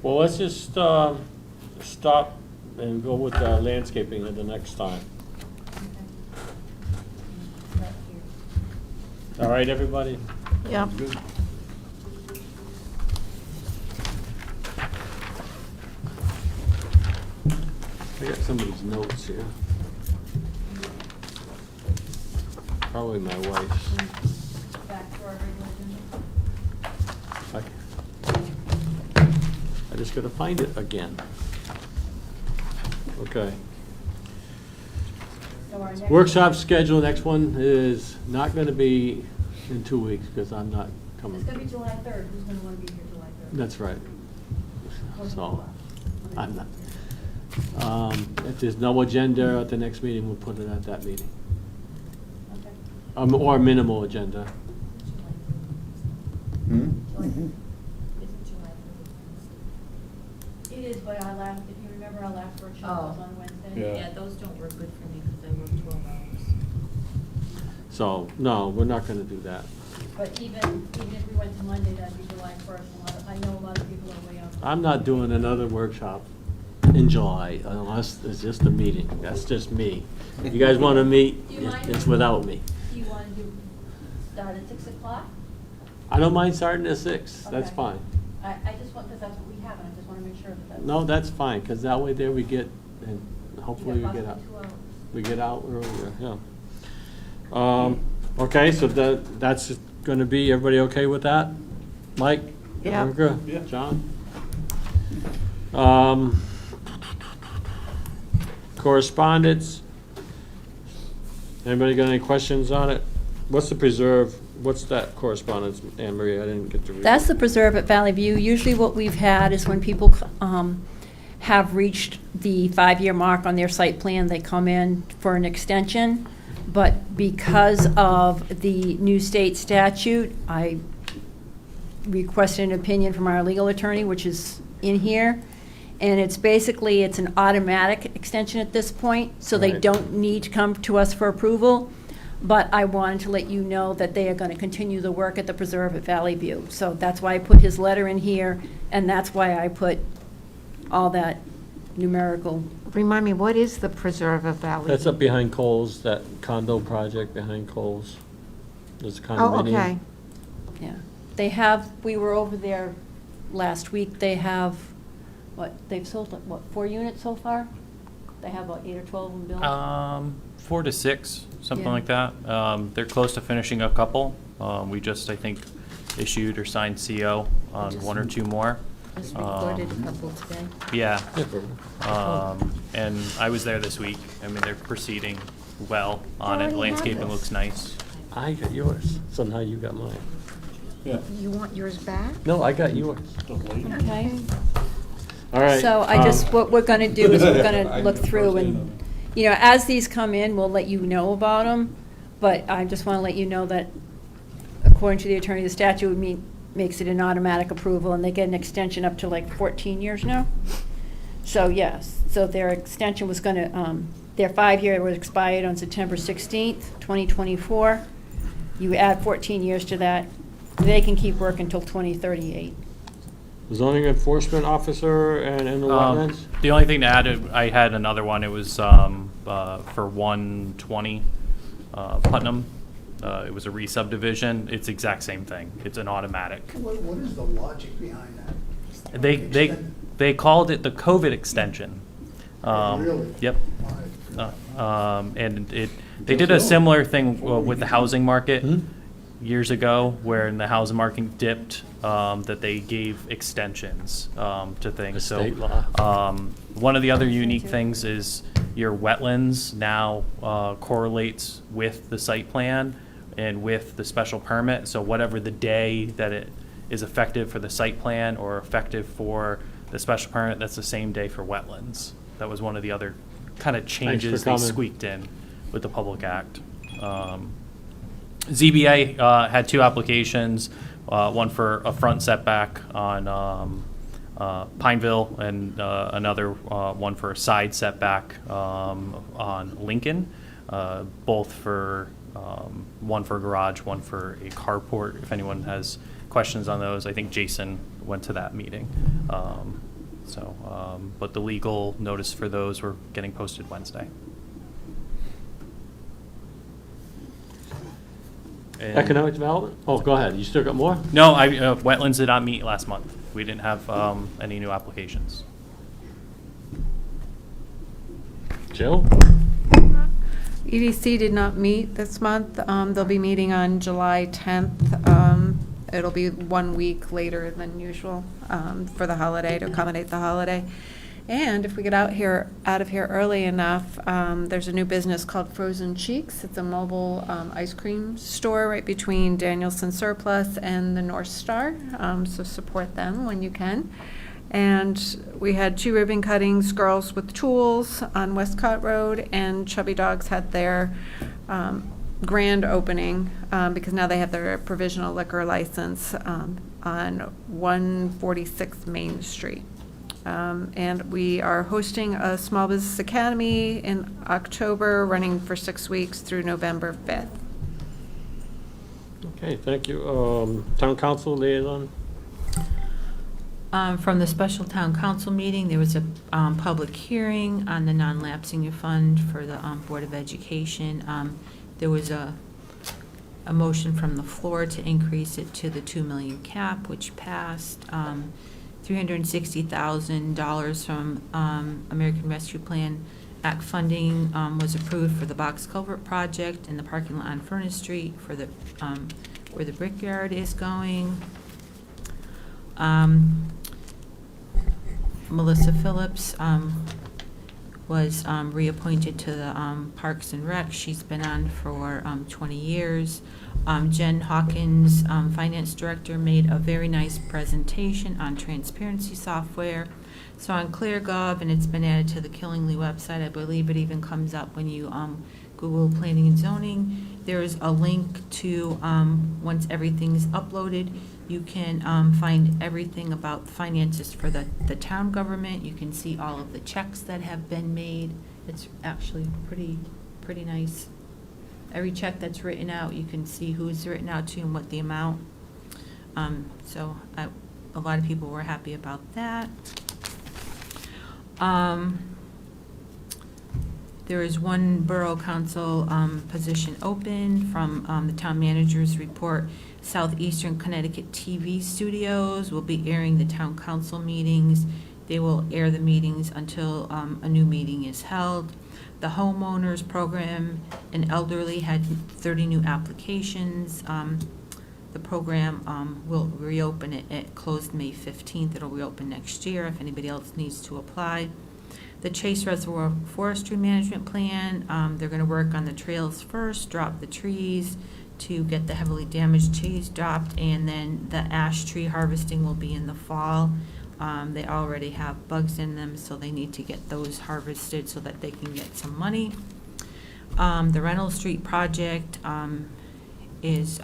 Well, let's just stop and go with landscaping at the next time. Right here. All right, everybody? Yeah. Good. I got somebody's notes here. Probably my wife's. Back to our regular agenda. I just gotta find it again. Okay. So our next. Workshop schedule, next one is not gonna be in 2 weeks, because I'm not coming. It's gonna be July 3rd, who's gonna wanna be here July 3rd? That's right. So, I'm not. If there's no agenda at the next meeting, we'll put it at that meeting. Okay. Or minimal agenda. Isn't July 3rd? It is, but our last, if you remember, our last workshop was on Wednesday. Yeah. Yeah, those don't work good for me because I work 12 hours. So, no, we're not gonna do that. But even if we went to Monday, that'd be July 1st. I know a lot of people are way out. I'm not doing another workshop in July unless it's just a meeting. That's just me. If you guys wanna meet, Do you mind? it's without me. Do you wanna start at 6 o'clock? I don't mind starting at 6, that's Okay. fine. I just want, because that's what we have, and I just wanna make sure that that's. No, that's fine, because that way there we get, and hopefully we Yeah, get out. possibly 2 hours. We get out earlier, yeah. Okay, so that's gonna be, everybody okay with that? Mike? Yeah. Erica? Yeah. John? Correspondence? Anybody got any questions on it? What's the preserve, what's that correspondence, Anne Marie? I didn't get to read. That's the preserve at Valley View. Usually what we've had is when people have reached the 5-year mark on their site plan, they come in for an extension. But because of the new state statute, I requested an opinion from our legal attorney, which is in here. And it's basically, it's an automatic extension at this point, so they Right. don't need to come to us for approval. But I wanted to let you know that they are going to continue the work at the preserve at Valley View. So that's why I put his letter in here, and that's why I put all that numerical. Remind me, what is the Preserve of Valley? That's up behind Coles, that condo project behind Coles. There's a Oh, condominium. okay. Yeah. They have, we were over there last week, they have, they've sold, 4 units so far? They have about 8 or 12 of them built? 4 to 6, something Yeah. like that. They're close to finishing a couple. We just, I think, issued or signed CO on Just- 1 or 2 more. Just recorded a couple today. Yeah. Yeah, for- And I was there this week. I mean, they're proceeding well on it. already have Landscaping this. looks nice. I got yours, so now you got mine. Yeah. You want yours back? No, I got yours. Okay. All right. So I just, what we're going to do is we're going to look through and, you know, as these come in, we'll let you know about them. But I just want to let you know that according to the attorney, the statute makes it an automatic approval, and they get an extension up to like 14 years now. So, yes, so their extension was going to, their 5-year was expired on September 16th, 2024. You add 14 years to that, they can keep working until 2038. Zoning enforcement officer and in the wetlands? The only thing to add, I had another one. It was for 120 Putnam. It was a re-subdivision. It's the exact same thing. It's an automatic. What is the logic behind that? They called it the COVID extension. Really? Yep. And they did a similar thing with the housing market years ago, where in the housing market dipped, that they gave extensions to things. So State law. one of the other unique things is your wetlands now correlates with the site plan and with the special permit. So whatever the day that it is effective for the site plan or effective for the special permit, that's the same day for wetlands. That was one of the other kind of changes they coming. squeaked in with the Public Act. ZBA had 2 applications, one for a front setback on Pineville and another one for a side setback on Lincoln, both for one for a garage, one for a carport. If anyone has questions on those, I think Jason went to that meeting. But the legal notice for those were getting posted Wednesday. And- Economic development? Oh, go ahead. You still got more? No, wetlands did not meet last month. We didn't have any new applications. Jill? EDC did not meet this month. They'll be meeting on July 10th. It'll be 1 week later than usual for the holiday, to accommodate the holiday. And if we get out of here early enough, there's a new business called Frozen Cheeks. It's a mobile ice cream store right between Danielson Surplus and the North Star. So support them when you can. And we had 2 ribbon cuttings, Girls with Tools on Westcott Road, and Chubby Dogs had their grand opening because now they have their provisional liquor license on 146 Main Street. And we are hosting a Small Business Academy in October, running for 6 weeks through November 5th. Okay, thank you. Town council liaison? From the special town council meeting, there was a public hearing on the non-lapsing fund for the Board of Education. There was a motion from the floor to increase it to the 2 million cap, which passed. $360,000 from American Rescue Plan Act funding was approved for the box culvert project in the parking lot on Furnace Street for the where the brickyard is going. Melissa Phillips was reappointed to the Parks and Rec. She's been on for 20 years. Jen Hawkins, Finance Director, made a very nice presentation on transparency software. So on ClearGov, and it's been added to the Killingly website, I believe it even comes up when you Google Planning and Zoning. There's a link to, once everything's uploaded, you can find everything about finances for the town government. You can see all of the checks that have been made. It's actually pretty nice. Every check that's written out, you can see who's written out to and what the amount. So a lot of people were happy about that. There is one borough council position open from the town manager's report. Southeastern Connecticut TV studios will be airing the town council meetings. They will air the meetings until a new meeting is held. The homeowners program and elderly had 30 new applications. The program will reopen. It closed May 15th. It'll reopen next year if anybody else needs to apply. The Chase Reservoir Forestry Management Plan, they're going to work on the trails first, drop the trees to get the heavily damaged trees dropped, and then the ash tree harvesting will be in the fall. They already have bugs in them, so they need to get those harvested so that they can get some money. The Reynolds Street project is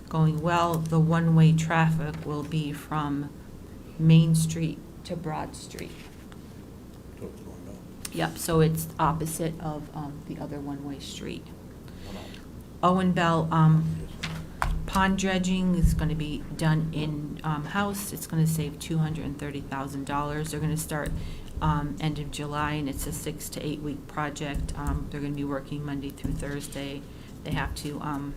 going well. The one-way traffic will be from Main Street to Broad Street. Yep, so it's opposite of the other one-way street. Owen Bell pond dredging is going to be done in-house. It's going to save $230,000. They're going to start end of July, and it's a 6 to 8 week project. They're going to be working Monday through Thursday. They have to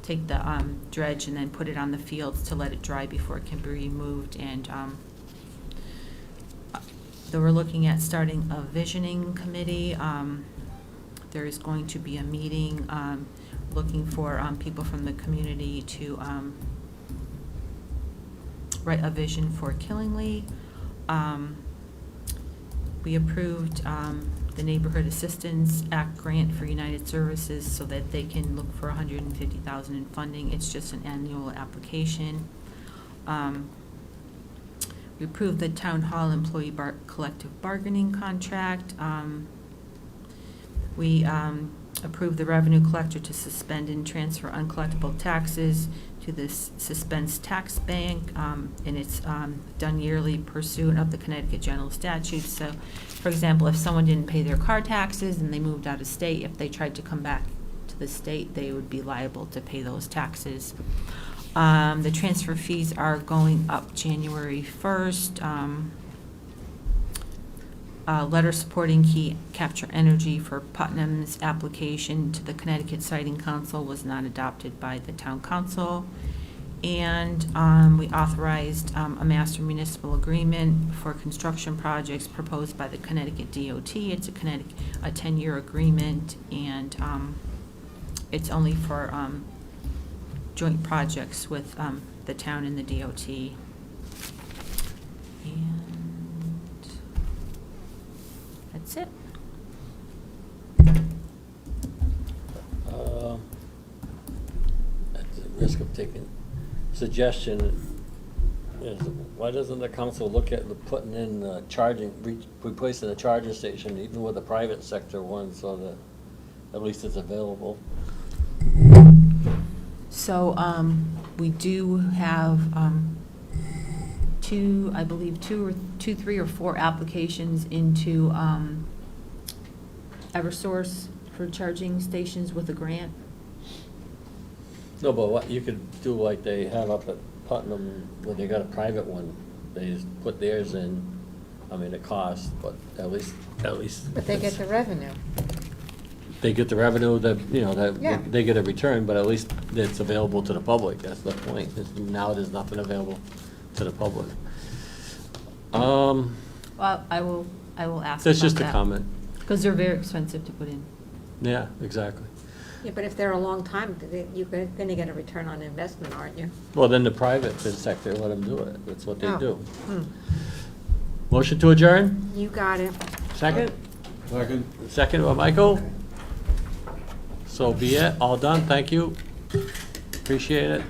take the dredge and then put it on the fields to let it dry before it can be removed. And we're looking at starting a visioning committee. There is going to be a meeting looking for people from the community to write a vision for Killingly. We approved the Neighborhood Assistance Act grant for United Services so that they can look for $150,000 in funding. It's just an annual application. We approved the Town Hall Employee Collective Bargaining Contract. We approved the revenue collector to suspend and transfer uncollectible taxes to the suspense tax bank, and it's done yearly pursuant of the Connecticut General Statutes. So, for example, if someone didn't pay their car taxes and they moved out of state, if they tried to come back to the state, they would be liable to pay those taxes. The transfer fees are going up January 1st. Letter supporting Key Capture Energy for Putnam's application to the Connecticut Siting Council was not adopted by the town council. And we authorized a master municipal agreement for construction projects proposed by the Connecticut DOT. It's a 10-year agreement, and it's only for joint projects with the town and the DOT. And That's it. At the risk of taking, suggestion is, why doesn't the council look at putting in charging, replacing the charging station, even with the private sector one, so that at least it's available? So, we do have, two, I believe, three or four applications into, Eversource for charging stations with a grant. No, but what, you could do like they have up at Putnam, where they got a private one, they just put theirs in, I mean, it costs, but at least. But they get the revenue. They get the revenue, that, you know, Yeah. that they get a return, but at least it's available to the public, that's the point. Now there's nothing available to the public. Well, I will ask That's about just a that. comment. Because they're very expensive to put in. Yeah, exactly. Yeah, but if they're a long time, you're gonna get a return on investment, aren't you? Well, then the private sector, let them do it, that's what they Oh. do. Hmm. Motion to adjourn? You got it. Second? Second. Second by Michael? So be it, all done, thank you. Appreciate it.